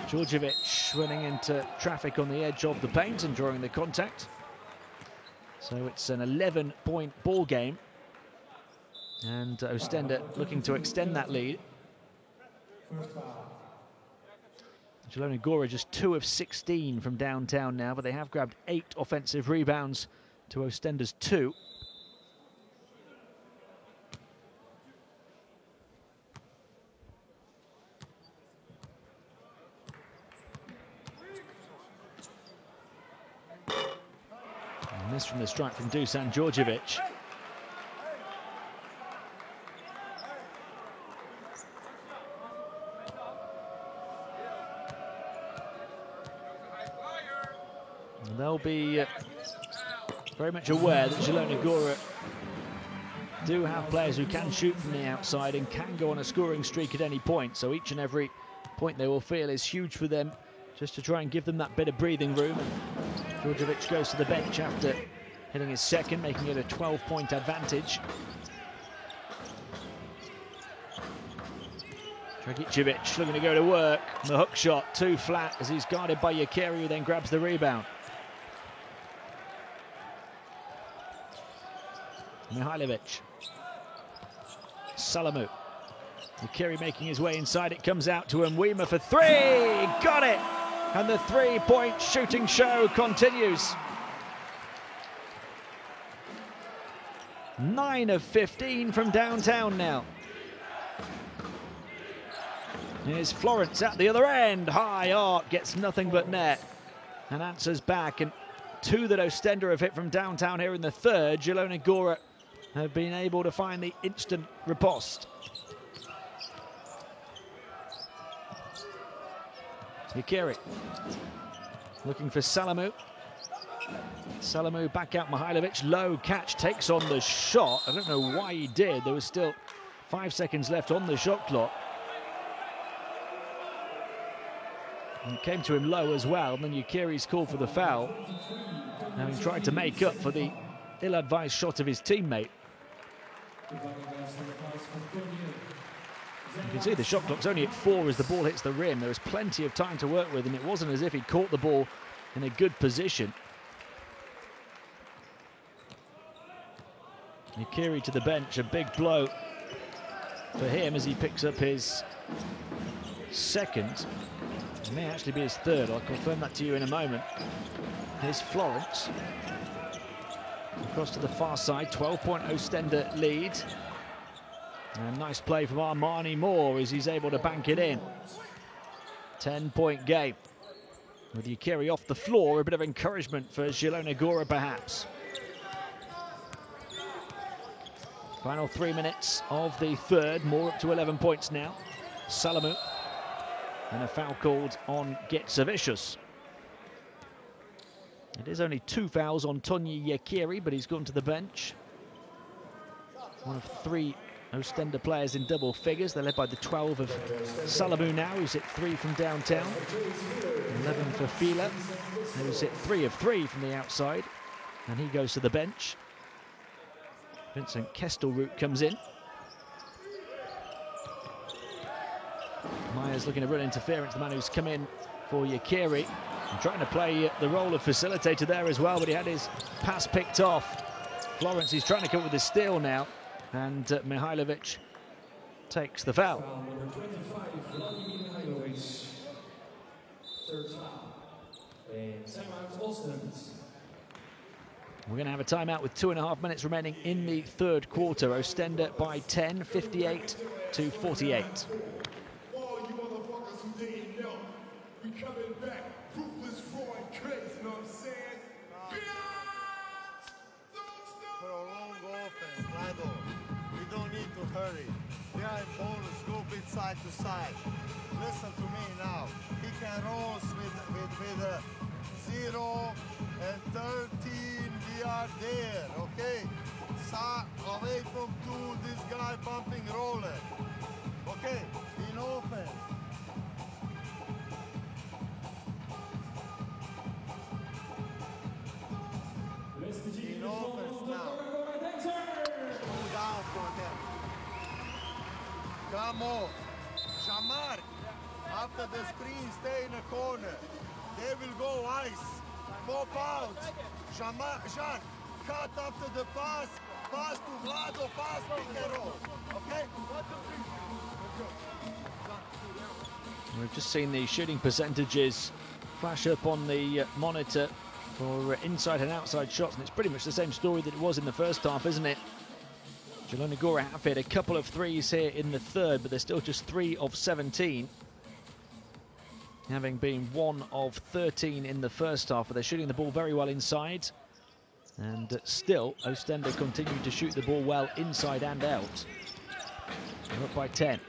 Djordjevic running into traffic on the edge of the paint and drawing the contact. So it's an 11-point ball game. And Oostende looking to extend that lead. Zielona Gora just 2 of 16 from downtown now, but they have grabbed 8 offensive rebounds to Oostende's 2. And this from the strike from Dusan Djordjevic. They'll be very much aware that Zielona Gora do have players who can shoot from the outside and can go on a scoring streak at any point. So each and every point they will feel is huge for them, just to try and give them that bit of breathing room. Djordjevic goes to the bench after hitting his 2nd, making it a 12-point advantage. Dragicevic looking to go to work. The hook shot too flat as he's guarded by Yakiri, who then grabs the rebound. Mihailovic. Salamu. Yakiri making his way inside. It comes out to Mwima for 3. Got it! And the 3-point shooting show continues. 9 of 15 from downtown now. Here's Florence at the other end. High arc, gets nothing but net. And answers back. And 2 that Oostende have hit from downtown here in the 3rd. Zielona Gora have been able to find the instant riposte. Yakiri looking for Salamu. Salamu back out Mihailovic. Low catch, takes on the shot. I don't know why he did. There was still 5 seconds left on the shot clock. And it came to him low as well. And then Yakiri's called for the foul, having tried to make up for the ill-advised shot of his teammate. You can see the shot clock's only at 4 as the ball hits the rim. There was plenty of time to work with, and it wasn't as if he caught the ball in a good position. Yakiri to the bench, a big blow for him as he picks up his 2nd. It may actually be his 3rd. I'll confirm that to you in a moment. Here's Florence. Across to the far side, 12-point Oostende lead. And a nice play from Armani Moore as he's able to bank it in. 10-point game. With Yakiri off the floor, a bit of encouragement for Zielona Gora perhaps. Final 3 minutes of the 3rd, Moore up to 11 points now. Salamu. and a foul called on Getsavicius. It is only 2 fouls on Tonyi Yakiri, but he's gone to the bench. One of 3 Oostende players in double figures. They're led by the 12 of Salamu now, who's hit 3 from downtown. 11 for Fila, who's hit 3 of 3 from the outside. And he goes to the bench. Vincent Kestelroot comes in. Myers looking to run interference, the man who's come in for Yakiri. And trying to play the role of facilitator there as well, but he had his pass picked off. Florence, he's trying to come up with a steal now. And Mihailovic takes the foul. Foul number 25, Mihailovic. Third foul. And timeout Oostende. We're going to have a timeout with 2.5 minutes remaining in the third quarter. Oostende by 10, 58 to 48. All you motherfuckers who didn't know, we coming back, ruthless, raw, and crazy, you know what I'm saying? Prolong offense, Lado. We don't need to hurry. They are in bonus, go bit side to side. Listen to me now. He can rolls with 0 and 13. We are there, okay? Away from 2, this guy bumping roller. Okay, in offense. In offense now. Pull down for them. Come on. Shamar, after the screen, stay in the corner. They will go ice. Pop out. Shamar, Jean, cut after the pass. Pass to Vlado, pass pick and roll. Okay? We've just seen the shooting percentages flash up on the monitor for inside and outside shots, and it's pretty much the same story that it was in the first half, isn't it? Zielona Gora have hit a couple of threes here in the third, but they're still just 3 of 17. Having been 1 of 13 in the first half, but they're shooting the ball very well inside. And still, Oostende continue to shoot the ball well inside and out. They're up by 10.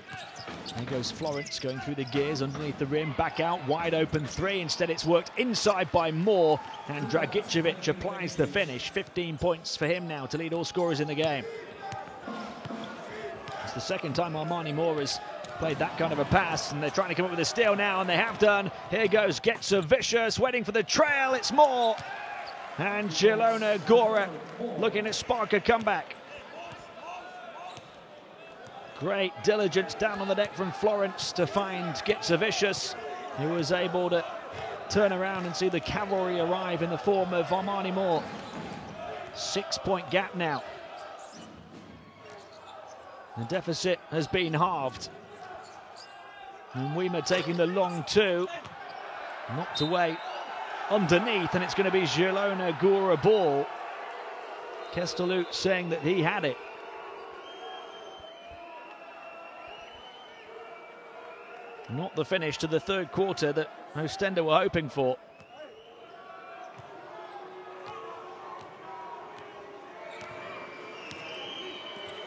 There goes Florence going through the gears underneath the rim, back out, wide open 3. Instead it's worked inside by Moore, and Dragicevic applies the finish. 15 points for him now to lead all scorers in the game. It's the second time Armani Moore has played that kind of a pass, and they're trying to come up with a steal now, and they have done. Here goes Getsavicius, waiting for the trail, it's Moore. And Zielona Gora looking to spark a comeback. Great diligence down on the deck from Florence to find Getsavicius, who was able to turn around and see the cavalry arrive in the form of Armani Moore. 6-point gap now. The deficit has been halved. And Weimer taking the long 2, knocked away underneath, and it's going to be Zielona Gora ball. Kestelroot saying that he had it. Not the finish to the third quarter that Oostende were hoping for.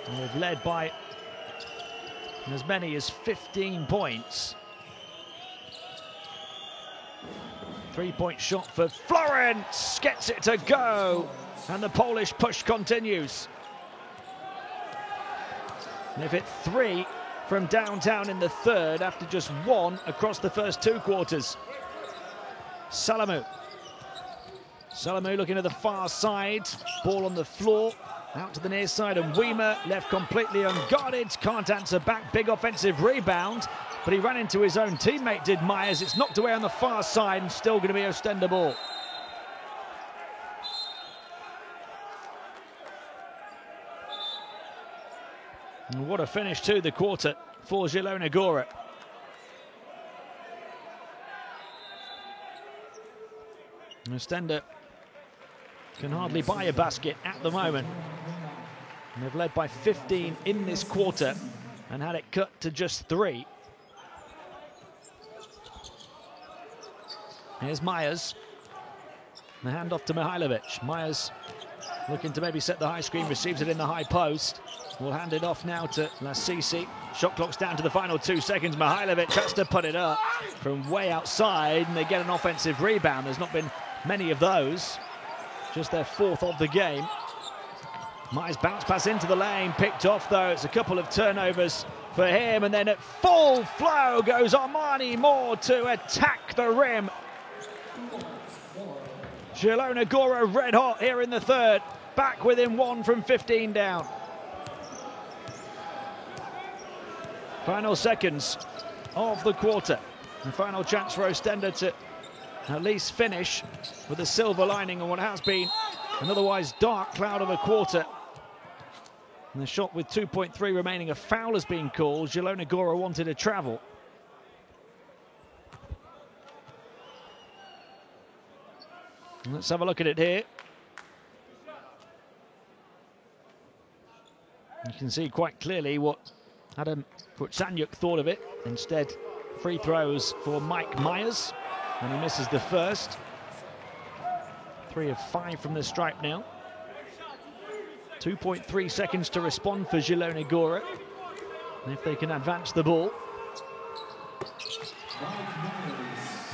And they've led by as many as 15 points. 3-point shot for Florence, gets it to go, and the Polish push continues. They've hit 3 from downtown in the third after just 1 across the first 2 quarters. Salamu looking at the far side, ball on the floor, out to the near side, and Weimer left completely unguarded, can't answer back, big offensive rebound, but he ran into his own teammate, did Myers. It's knocked away on the far side, and still going to be Oostende ball. And what a finish to the quarter for Zielona Gora. Oostende can hardly buy a basket at the moment. And they've led by 15 in this quarter and had it cut to just 3. Here's Myers. The handoff to Mihailovic. Myers looking to maybe set the high screen, receives it in the high post. We'll hand it off now to Lasisi. Shot clock's down to the final 2 seconds. Mihailovic has to put it up from way outside, and they get an offensive rebound. There's not been many of those. Just their 4th of the game. Nice bounce pass into the lane, picked off though. It's a couple of turnovers for him, and then at full flow goes Armani Moore to attack the rim. Zielona Gora red hot here in the 3rd, back within 1 from 15 down. Final seconds of the quarter. The final chance for Oostende to at least finish with a silver lining on what has been an otherwise dark cloud of a quarter. And the shot with 2.3 remaining, a foul has been called. Zielona Gora wanted a travel. Let's have a look at it here. You can see quite clearly what Adam Putsanyuk thought of it. Instead, free throws for Mike Myers, and he misses the first. 3 of 5 from the stripe now. 2.3 seconds to respond for Zielona Gora. And if they can advance the ball.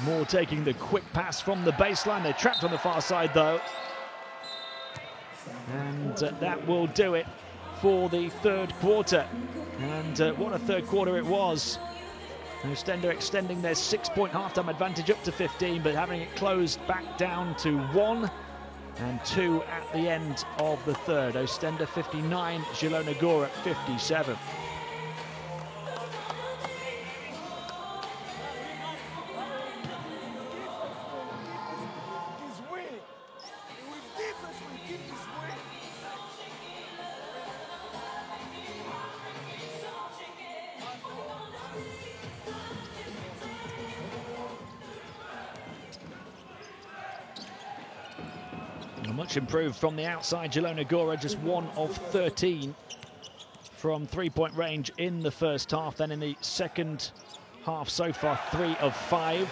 Moore taking the quick pass from the baseline. They're trapped on the far side though. And that will do it for the 3rd quarter. And what a 3rd quarter it was. Oostende extending their 6-point halftime advantage up to 15, but having it closed back down to 1 and 2 at the end of the 3rd. Oostende 59, Zielona Gora 57. Much improved from the outside. Zielona Gora just 1 of 13 from 3-point range in the 1st half. Then in the 2nd half so far, 3 of 5.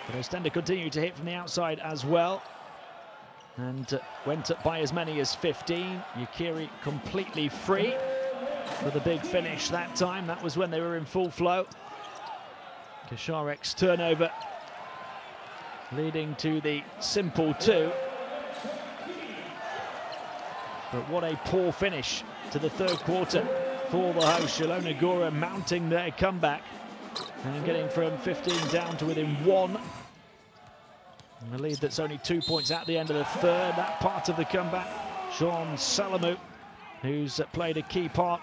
But Oostende continued to hit from the outside as well, and went up by as many as 15. Yukiri completely free for the big finish that time. That was when they were in full flow. Kasharek's turnover leading to the simple 2. But what a poor finish to the 3rd quarter for the host. Zielona Gora mounting their comeback and getting from 15 down to within 1. And a lead that's only 2 points at the end of the 3rd. That part of the comeback, Jean Salamou, who's played a key part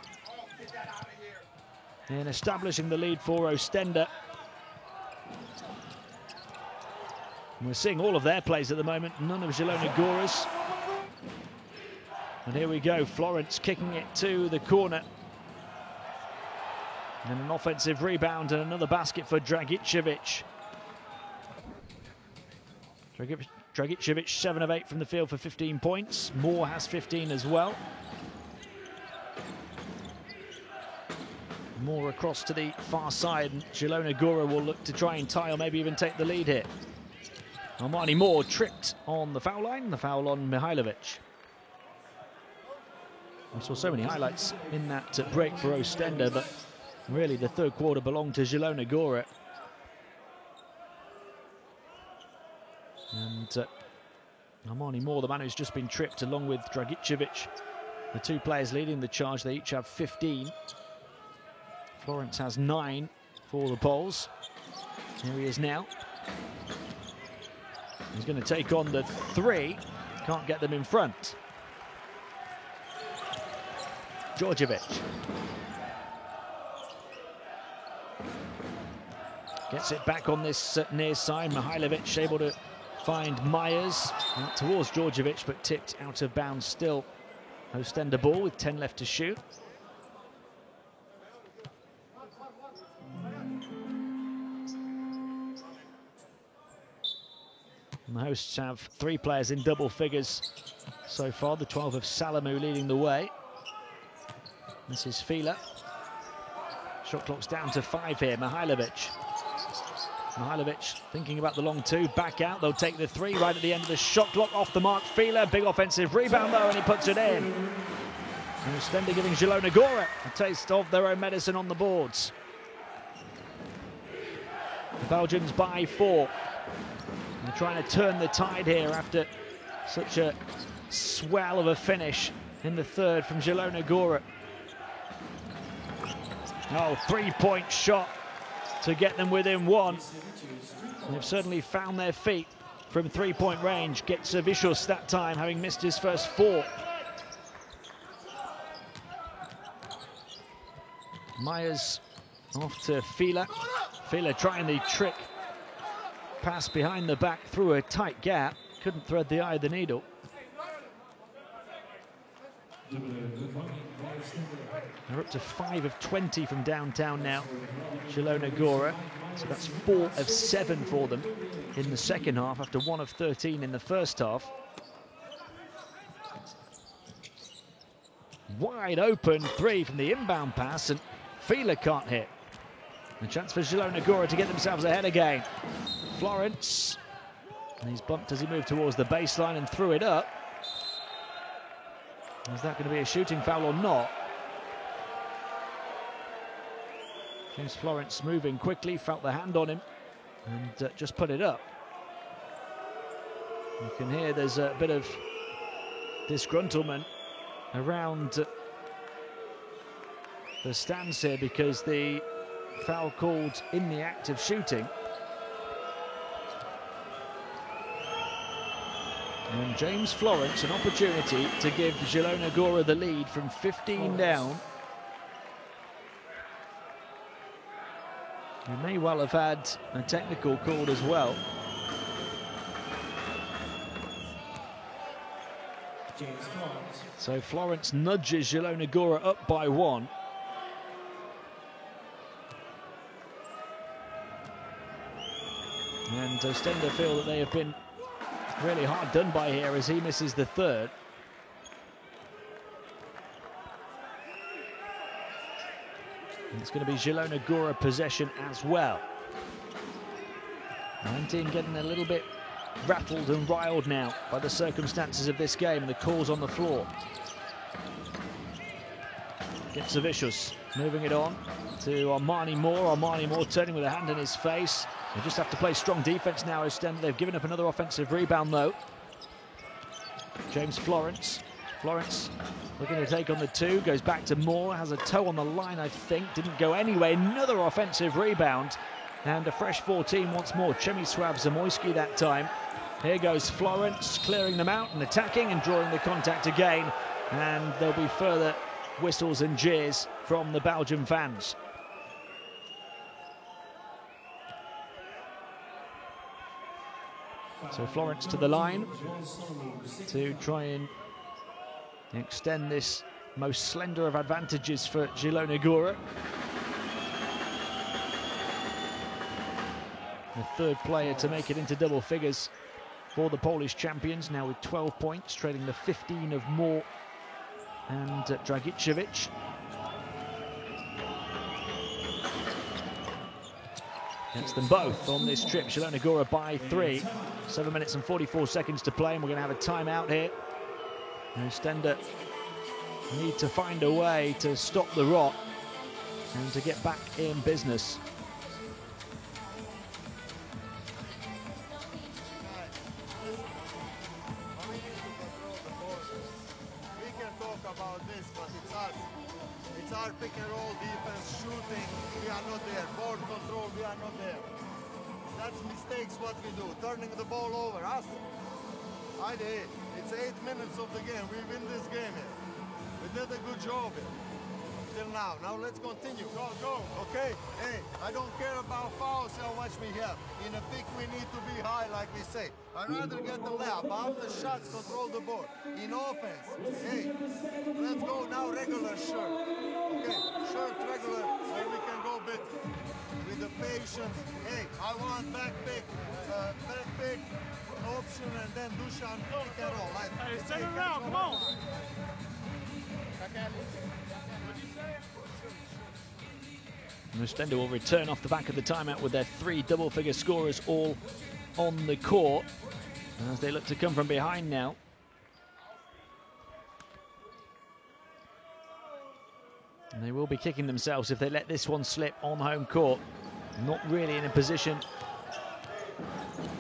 in establishing the lead for Oostende. And we're seeing all of their plays at the moment, none of Zielona Gora's. And here we go, Florence kicking it to the corner. And an offensive rebound and another basket for Dragicevic. Dragicevic 7 of 8 from the field for 15 points. Moore has 15 as well. Moore across to the far side. Zielona Gora will look to try and tie or maybe even take the lead here. Armani Moore tripped on the foul line, the foul on Mihailovic. We saw so many highlights in that break for Oostende, but really the 3rd quarter belonged to Zielona Gora. And Armani Moore, the man who's just been tripped, along with Dragicevic, the 2 players leading the charge. They each have 15. Florence has 9 for the Poles. Here he is now. He's going to take on the 3. Can't get them in front. Djordjevic. Gets it back on this near side. Mihailovic able to find Myers. Out towards Djordjevic, but tipped out of bounds still. Oostende ball with 10 left to shoot. And the hosts have 3 players in double figures so far. The 12 of Salamou leading the way. This is Fila. Shot clock's down to 5 here. Mihailovic Mihailovic thinking about the long two, back out, they'll take the three right at the end of the shot clock, off the mark, Fila, big offensive rebound though, and he puts it in. And Oostende giving Zielona Gora a taste of their own medicine on the boards. The Belgians by 4. They're trying to turn the tide here after such a swell of a finish in the third from Zielona Gora. Oh, three-point shot to get them within 1. They've certainly found their feet from three-point range. Gets Vicious that time, having missed his first 4. Myers off to Fila. Fila trying the trick pass behind the back through a tight gap. Couldn't thread the eye of the needle. They're up to 5 of 20 from downtown now, Zielona Gora. So that's 4 of 7 for them in the second half after 1 of 13 in the first half. Wide open 3 from the inbound pass, and Fila can't hit. A chance for Zielona Gora to get themselves ahead again. Florence, and he's bumped as he moved towards the baseline and threw it up. Is that going to be a shooting foul or not? James Florence moving quickly, felt the hand on him and just put it up. You can hear there's a bit of disgruntlement around the stands here because the foul called in the act of shooting. And James Florence an opportunity to give Zielona Gora the lead from 15 down. He may well have had a technical called as well. So Florence nudges Zielona Gora up by 1. And Oostende feel that they have been really hard done by here as he misses the third. And it's going to be Zielona Gora possession as well. 19 getting a little bit rattled and riled now by the circumstances of this game, the calls on the floor. Gets Vicious, moving it on to Armani Moore turning with a hand in his face. They just have to play strong defense now, Oostende. They've given up another offensive rebound though. James Florence. Florence looking to take on the 2, goes back to Moore, has a toe on the line I think, didn't go anyway. Another offensive rebound and a fresh 14 once more. Przemysław Zamoyski that time. Here goes Florence clearing them out and attacking and drawing the contact again, and there'll be further whistles and jeers from the Belgian fans. So Florence to the line to try and extend this most slender of advantages for Zielona Gora. The third player to make it into double figures for the Polish champions, now with 12 points, trailing the 15 of Moore and Dragicevic. Against them both on this trip. Zielona Gora by 3. 7 minutes and 44 seconds to play, and we're going to have a timeout here. Oostende need to find a way to stop the rot and to get back in business. We can talk about this, but it's us. It's our pick and roll defense, shooting. We are not there. Board control, we are not there. That's mistakes what we do. Turning the ball over. Us. I did. It's 8 minutes of the game. We win this game here. We did a good job here. Till now. Now let's continue. Go. Okay? Hey, I don't care about fouls, how much we have. In a pick, we need to be high, like we say. I'd rather get the layup. After shots, control the board. In offense, hey, let's go now regular shirt. Okay, shirt regular, where we can go bit with the patience. Hey, I want back pick, option, and then Dusan pick and roll. Like, Hey, send it around, come on. Oostende will return off the back of the timeout with their 3 double-figure scorers all on the court as they look to come from behind now. And they will be kicking themselves if they let this one slip on home court. Not really in a position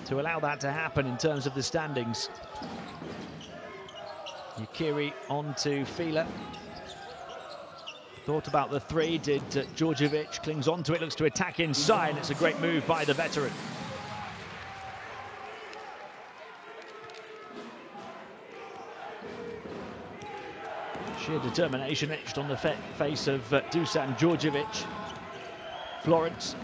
to allow that to happen in terms of the standings. Ukiri on to Fila. Thought about the 3, did Djordjevic, clings onto it, looks to attack inside. It's a great move by the veteran. Sheer determination etched on the face of Dusan Djordjevic. Florence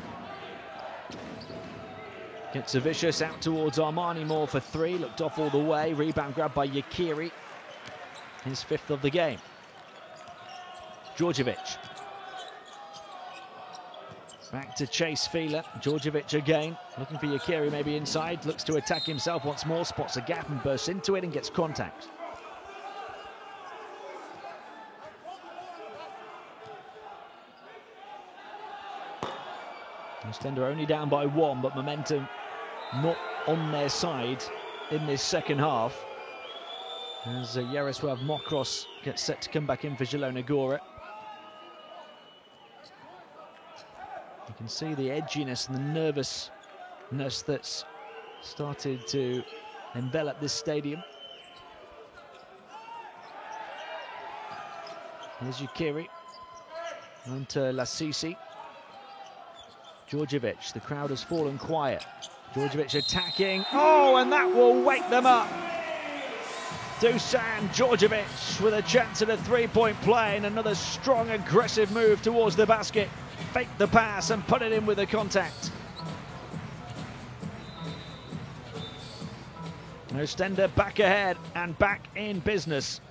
gets a vicious out towards Armani Moore for 3, looked off all the way, rebound grabbed by Ukiri. His 5th of the game. Djordjevic. Back to chase Fila. Djordjevic again, looking for Ukiri maybe inside, looks to attack himself once more, spots a gap and bursts into it and gets contact. Oostende only down by 1, but momentum not on their side in this second half. As Yaroslav Mokros gets set to come back in for Zielona Gora. You can see the edginess and the nervousness that's started to envelop this stadium. Here's Ukiri. On to Lasisi. Djordjevic, the crowd has fallen quiet. Djordjevic attacking. Oh, and that will wake them up. Dusan Djordjevic with a chance at a 3-point play and another strong, aggressive move towards the basket. Fake the pass and put it in with the contact. Oostende back ahead and back in business.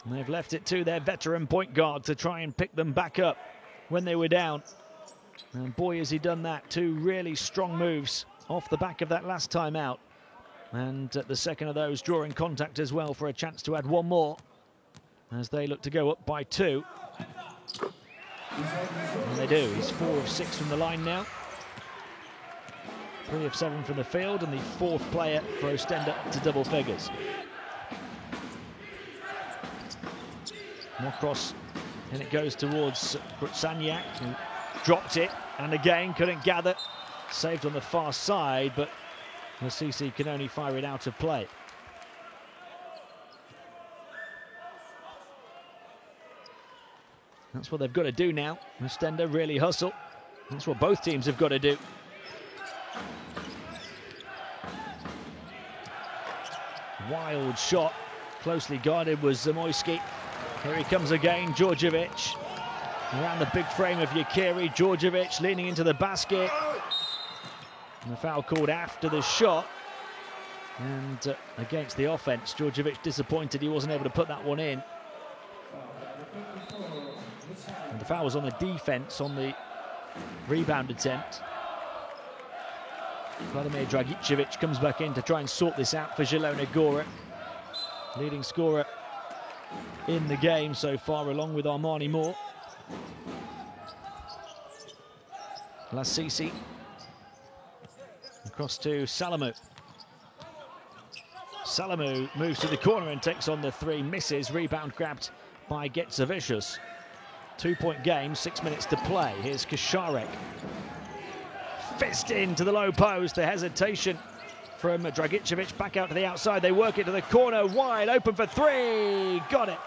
And they've left it to their veteran point guard to try and pick them back up when they were down. And boy, has he done that. 2 really strong moves off the back of that last time out. And the second of those drawing contact as well for a chance to add 1 more as they look to go up by 2. And they do. He's 4 of 6 from the line now. 3 of 7 from the field, and the 4th player for Oostende to double figures. Mokros, and it goes towards Grutsanyak, who dropped it and again couldn't gather. Saved on the far side, but Lasisi can only fire it out of play. That's what they've got to do now. Oostende really hustle. That's what both teams have got to do. Wild shot, closely guarded was Zamoyski. Here he comes again, Djordjevic. Around the big frame of Ukiri, Djordjevic leaning into the basket. And the foul called after the shot. And against the offense, Djordjevic disappointed he wasn't able to put that one in. And the foul was on the defense on the rebound attempt. Vladimir Dragicevic comes back in to try and sort this out for Zielona Gora. Leading scorer in the game so far, along with Armani Moore. Lasisi. Across to Salamu. Salamu moves to the corner and takes on the 3, misses. Rebound grabbed by Getzavicius. 2-point game, 6 minutes to play. Here's Kasharek. Fist into the low post, the hesitation from Dragicevic, back out to the outside. They work it to the corner, wide open for 3. Got it.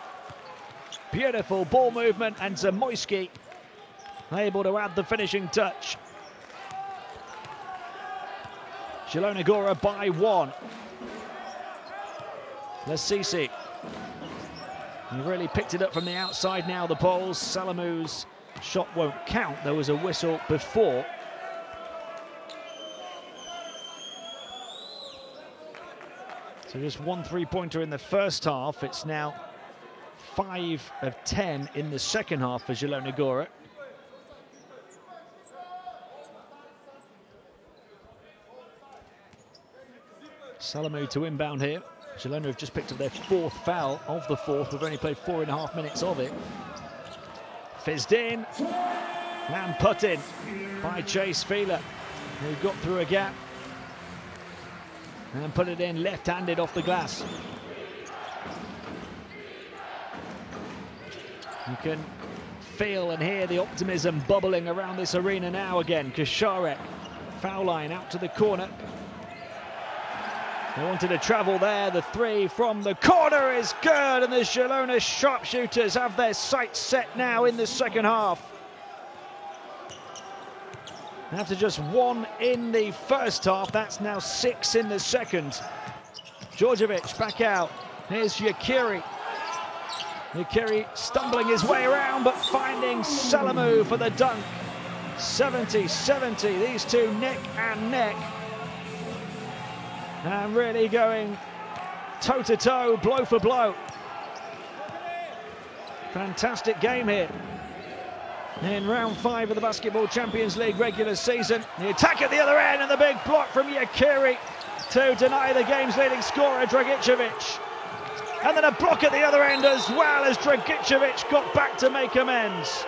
Beautiful ball movement, and Zamoyski able to add the finishing touch. Zielona Gora by 1. Lasisi. He really picked it up from the outside now, the Poles. Salamu's shot won't count. There was a whistle before. So just 1 3-pointer in the first half. It's now 5 of 10 in the second half for Zielona Gora. Salamu to inbound here. Zielona have just picked up their 4th foul of the 4th. We've only played 4.5 minutes of it. Fizzed in and put in by Chase Fieler, who got through a gap and put it in left-handed off the glass. You can feel and hear the optimism bubbling around this arena now again. Kaczmarek, foul line out to the corner. They wanted to travel there. The 3 from the corner is good, and the Zielona sharpshooters have their sights set now in the second half. After just 1 in the first half, that's now 6 in the second. Djordjevic back out. Here's Yakiri. Yakiri stumbling his way around, but finding Salamu for the dunk. 70-70, these two neck and neck. And really going toe-to-toe, blow for blow. Fantastic game here in round 5 of the Basketball Champions League regular season. The attack at the other end and the big block from Yakiri to deny the game's leading scorer, Dragicevic. And then a block at the other end as well as Dragicevic got back to make amends.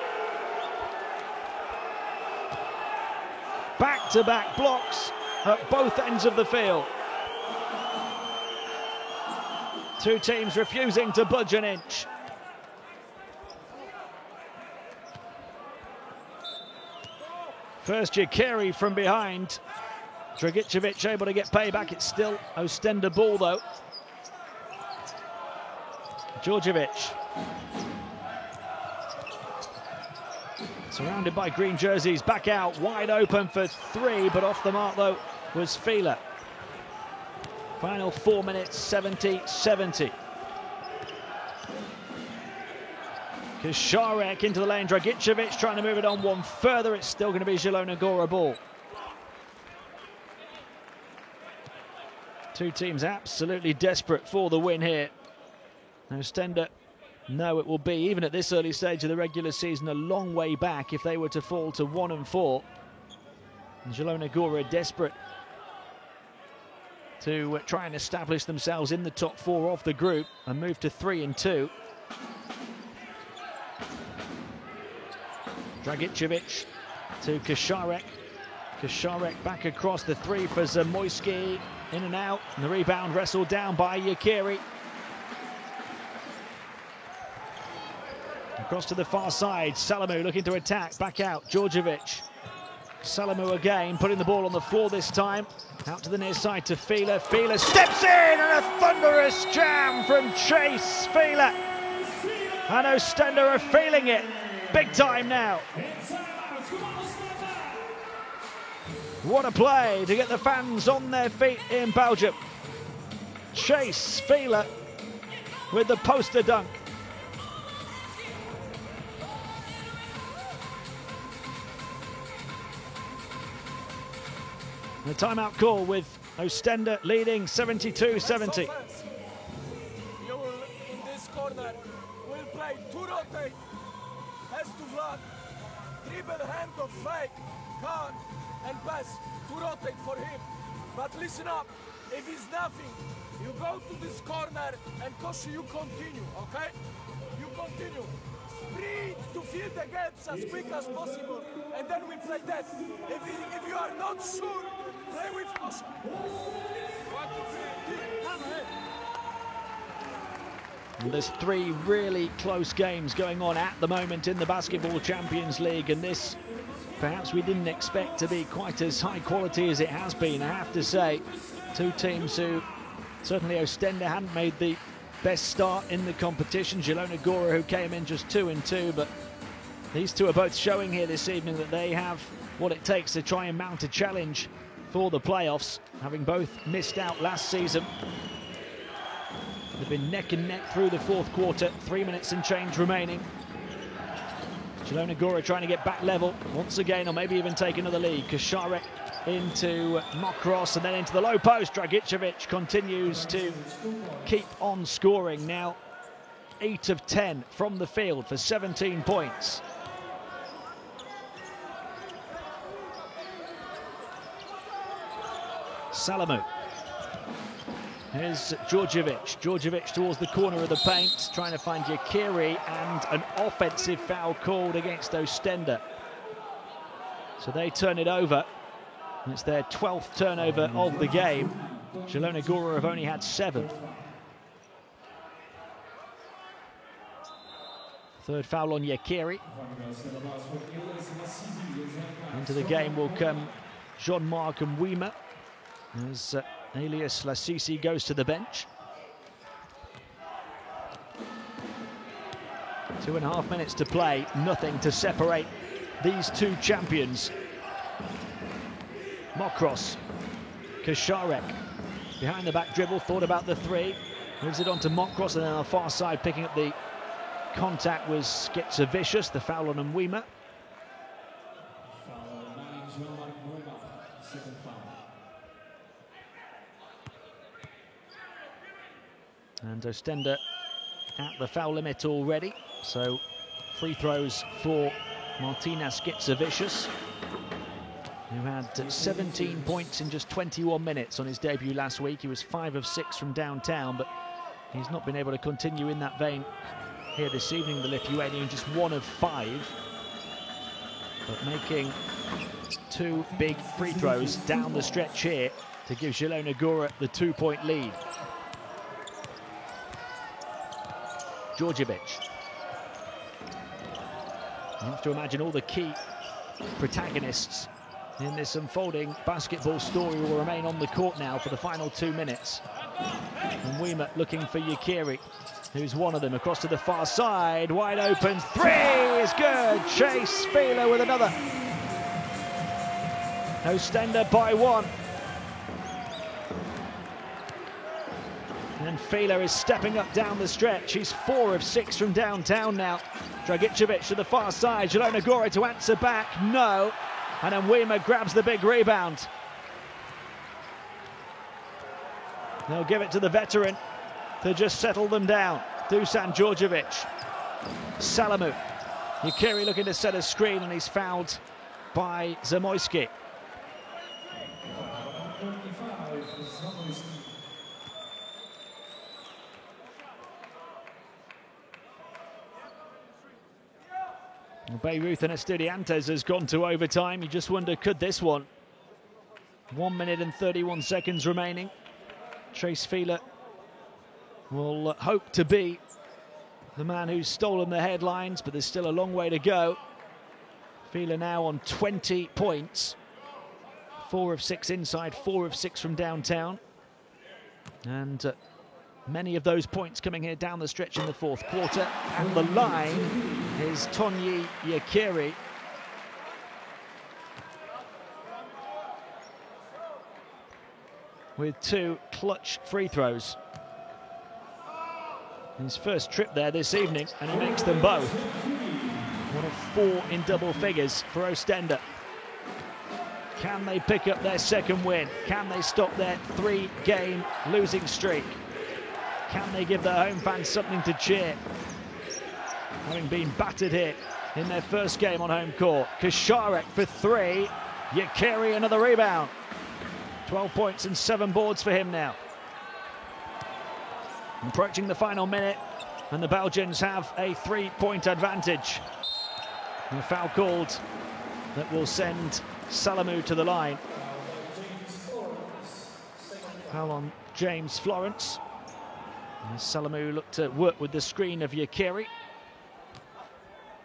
Back-to-back blocks at both ends of the field. Two teams refusing to budge an inch. First Yakiri from behind. Dragicevic able to get payback. It's still Oostende ball though. Djordjevic. Surrounded by green jerseys, back out, wide open for 3, but off the mark though was Fieler. Final 4 minutes, 70-70. Kaczmarek into the lane, Dragicevic trying to move it on one further. It's still going to be Zielona Gora ball. Two teams absolutely desperate for the win here. Oostende, no, it will be, even at this early stage of the regular season, a long way back if they were to fall to 1-4. And Zielona Gora desperate to try and establish themselves in the top 4 of the group and move to 3-2. Dragicevic to Kaczmarek. Kaczmarek back across the 3 for Zamoyski. In and out, and the rebound wrestled down by Yakiri. Across to the far side, Salamu looking to attack, back out, Djordjevic. Salamu again, putting the ball on the floor this time. Out to the near side to Fieler. Fieler steps in, and a thunderous jam from Chase Fieler. And Oostende are feeling it big time now. What a play to get the fans on their feet in Belgium. Chase Fieler with the poster dunk. The timeout call with Oostende leading 72-70. You will, in this corner, will play 2 rotate, pass to Vlad, dribble, hand of fake, guard, and pass to rotate for him. But listen up, if it's nothing, you go to this corner and Koshi, you continue, okay? You continue. Sprint to fill the gaps as quick as possible, and then we play that. If you are not sure, play with Koshi. 1, 2, 3, There's 3 really close games going on at the moment in the Basketball Champions League, and this perhaps we didn't expect to be quite as high quality as it has been. I have to say, 2 teams who certainly Oostende hadn't made the best start in the competition. Zielona Gora, who came in just 2-2, but these two are both showing here this evening that they have what it takes to try and mount a challenge for the playoffs, having both missed out last season. They've been neck and neck through the 4th quarter, 3 minutes and change remaining. Zielona Gora trying to get back level once again, or maybe even take another lead. Kaczmarek into Mokros and then into the low post. Dragicevic continues to keep on scoring, now 8 of 10 from the field for 17 points. Salamu. Here's Djordjevic. Djordjevic towards the corner of the paint, trying to find Yakiri, and an offensive foul called against Oostende. So they turn it over. It's their 12th turnover of the game. Zielona Gora have only had 7. Third foul on Yakiri. Into the game will come Jean-Marc Mwima as Elias Lassisi goes to the bench. 2.5 minutes to play, nothing to separate these two champions. Mokros, Kasharek, behind the back dribble, thought about the 3, moves it on to Mokros, and then on the far side picking up the contact was Skitsavicius, the foul on Mwima. And Oostende at the foul limit already, so free throws for Martina Skitsavicius, who had 17 points in just 21 minutes on his debut last week. He was 5 of 6 from downtown, but he's not been able to continue in that vein here this evening, the Lithuanian, just 1 of 5, but making 2 big free throws down the stretch here to give Zielona Gora the 2-point lead. Djordjevic. You have to imagine all the key protagonists in this unfolding basketball story will remain on the court now for the final 2 minutes. And Mwima looking for Yakiri, who's one of them, across to the far side, wide open, 3 is good. Chase Fehler with another. Oostende by 1. And Fehler is stepping up down the stretch. He's 4 of 6 from downtown now. Dragicevic to the far side. Zielona Gora to answer back. No. And then Mwima grabs the big rebound. They'll give it to the veteran to just settle them down. Dusan Djordjevic. Salamu. Yakiri looking to set a screen, and he's fouled by Zamoyski. Beirut and Estudiantes has gone to overtime. You just wonder, could this one? 1 minute and 31 seconds remaining. Chase Fehler will hope to be the man who's stolen the headlines, but there's still a long way to go. Fehler now on 20 points. 4 of 6 inside, 4 of 6 from downtown. And many of those points coming here down the stretch in the 4th quarter. And the line is Tonyi Yakiri. With 2 clutch free throws. His first trip there this evening, and he makes them both. 1 of 4 in double figures for Oostende. Can they pick up their 2nd win? Can they stop their 3-game losing streak? Can they give their home fans something to cheer? Having been battered here in their first game on home court. Kasharek for 3. Yakiri another rebound. 12 points and 7 boards for him now. Approaching the final minute, and the Belgians have a 3-point advantage. And a foul called that will send Salamu to the line. Foul on James Florence. Salamu looked to work with the screen of Yakiri.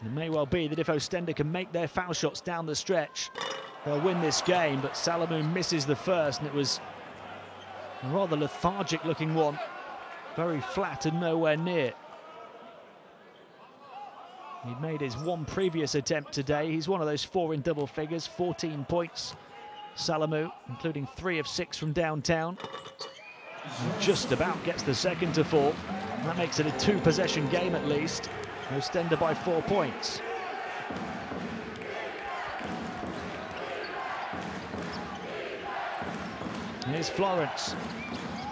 It may well be that if Oostende can make their foul shots down the stretch, they'll win this game, but Salamu misses the first, and it was a rather lethargic looking one. Very flat and nowhere near. He'd made his 1 previous attempt today. He's one of those 4 in double figures, 14 points. Salamu, including 3 of 6 from downtown. And just about gets the 2nd to fall. That makes it a 2-possession game at least. Oostende by 4 points. Here's Florence.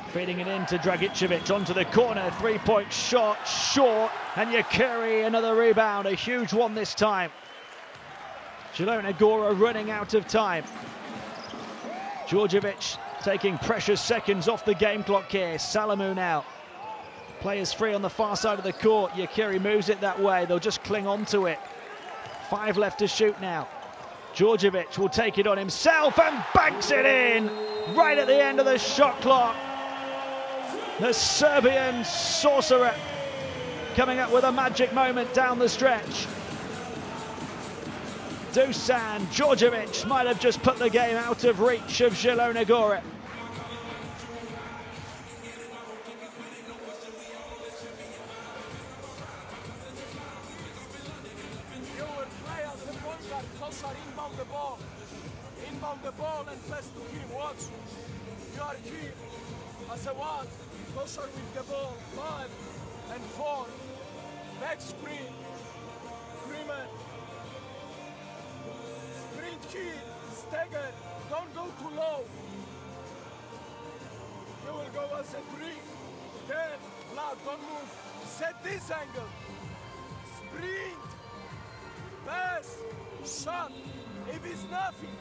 Feeding it in to Dragicevic onto the corner. 3-point shot, short. And Yakiri another rebound. A huge one this time. Zielona Gora running out of time. Djordjevic taking precious seconds off the game clock here. Salamu now. Players free on the far side of the court. Yakiri moves it that way. They'll just cling on to it. 5 left to shoot now. Djordjevic will take it on himself and banks it in right at the end of the shot clock. The Serbian sorcerer coming up with a magic moment down the stretch. Dusan Djordjevic might have just put the game out of reach of Zielona Gora. Inbound the ball and pass to him. Watch. You are here as a 1. Koshar with the ball. 5 and 4. Back screen. Freeman. Sprint here. Stagger. Don't go too low. You will go as a 3. Then, Vlad, don't move. Set this angle. Sprint. Pass. Shot. If it's nothing,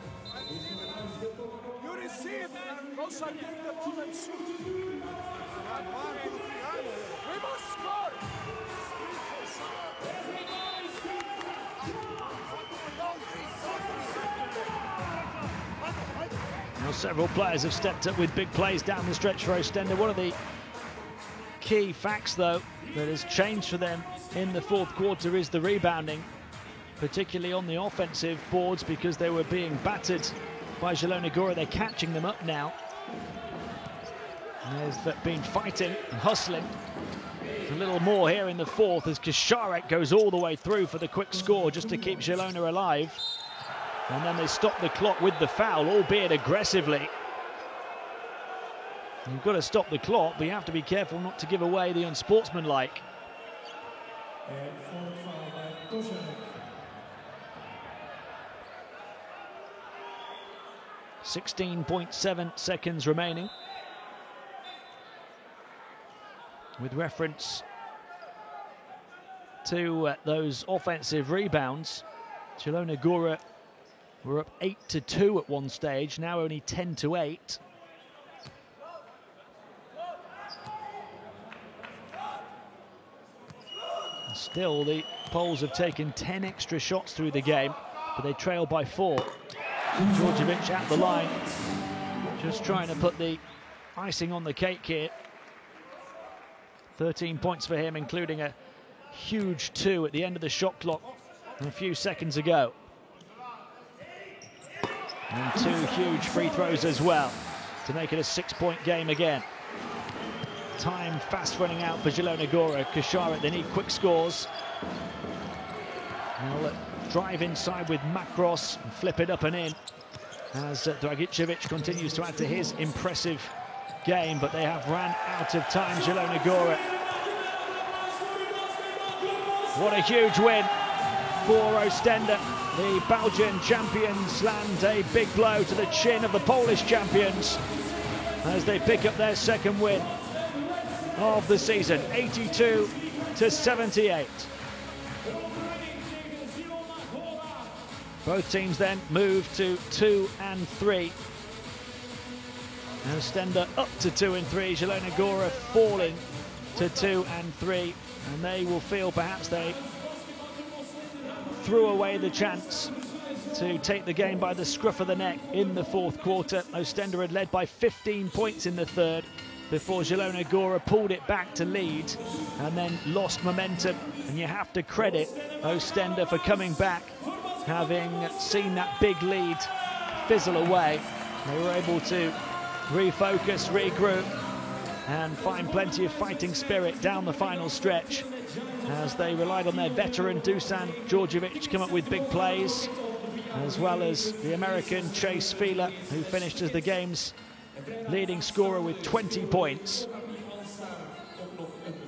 you receive. Koshar take the ball and shoot. We must score. Well, several players have stepped up with big plays down the stretch for Oostende. One of the key facts, though, that has changed for them in the fourth quarter is the rebounding, particularly on the offensive boards, because they were being battered by Zielona Gora. They're catching them up now. And they've been fighting and hustling. A little more here in the fourth as Kasharek goes all the way through for the quick score just to keep Zielona alive. And then they stop the clock with the foul, albeit aggressively. You've got to stop the clock, but you have to be careful not to give away the unsportsmanlike. 16.7 seconds remaining. With reference to those offensive rebounds, Zielona Gora were up 8-2 at one stage, now only 10-8. Still, the Poles have taken 10 extra shots through the game, but they trail by 4. Djordjevic at the line, just trying to put the icing on the cake here. 13 points for him, including a huge 2 at the end of the shot clock a few seconds ago. And 2 huge free throws as well to make it a 6-point game again. Time fast running out for Zielona Gora. Kasharek, they need quick scores. They'll drive inside with Makros and flip it up and in as Dragicevic continues to add to his impressive game, but they have ran out of time, Zielona Gora. What a huge win for Oostende. The Belgian champions land a big blow to the chin of the Polish champions as they pick up their second win of the season, 82-78. Both teams then move to 2 and 3. Oostende up to 2 and 3. Zielona Gora falling to 2 and 3, and they will feel perhaps they threw away the chance to take the game by the scruff of the neck in the fourth quarter. Oostende had led by 15 points in the third before Zielona Gora pulled it back to lead and then lost momentum. And you have to credit Oostende for coming back, having seen that big lead fizzle away. They were able to refocus, regroup, and find plenty of fighting spirit down the final stretch as they relied on their veteran Dusan Djordjevic to come up with big plays, as well as the American Chase Fieler, who finished as the game's leading scorer with 20 points.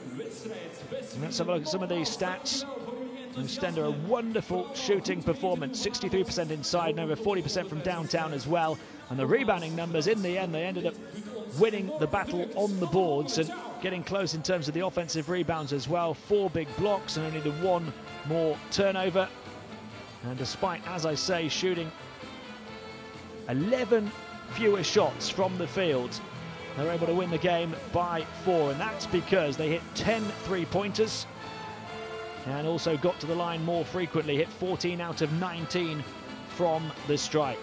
And let's have a look at some of these stats. Oostende, a wonderful shooting performance, 63% inside and over 40% from downtown as well. And the rebounding numbers, in the end, they ended up winning the battle on the boards and getting close in terms of the offensive rebounds as well. 4 big blocks and only the 1 more turnover. And despite, as I say, shooting 11 fewer shots from the field. They're able to win the game by 4, and that's because they hit 10 3-pointers and also got to the line more frequently, hit 14 out of 19 from the stripe.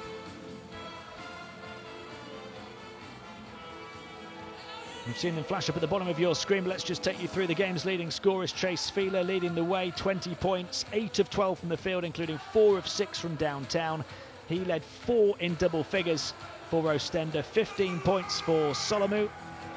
You've seen them flash up at the bottom of your screen, but let's just take you through the game's leading scorers. Chase Fieler leading the way, 20 points, 8 of 12 from the field, including 4 of 6 from downtown. He led 4 in double figures for Oostende, 15 points for Solomu,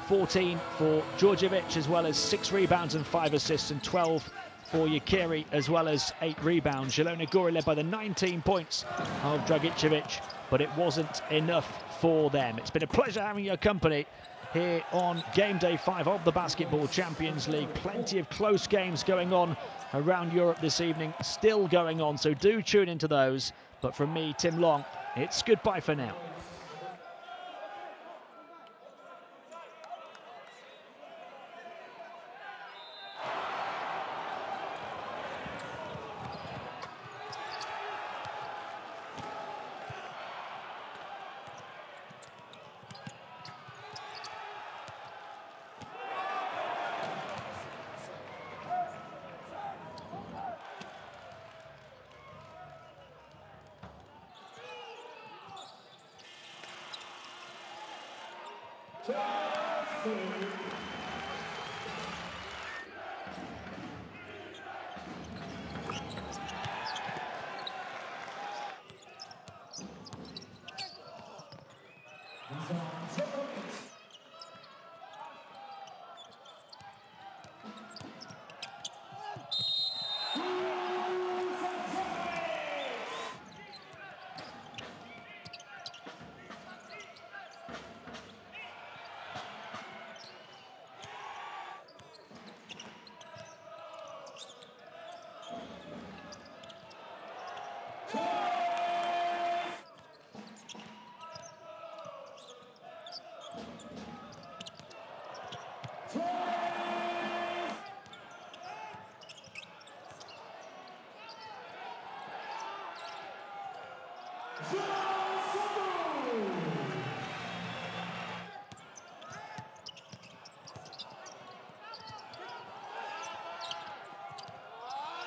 14 for Djordjevic, as well as 6 rebounds and 5 assists, and 12 for Yakiri, as well as 8 rebounds. Zielona Gora led by the 19 points of Dragicevic, but it wasn't enough for them. It's been a pleasure having your company here on game day 5 of the Basketball Champions League. Plenty of close games going on around Europe this evening, still going on, so do tune into those. But from me, Tim Long, it's goodbye for now.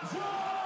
Zielona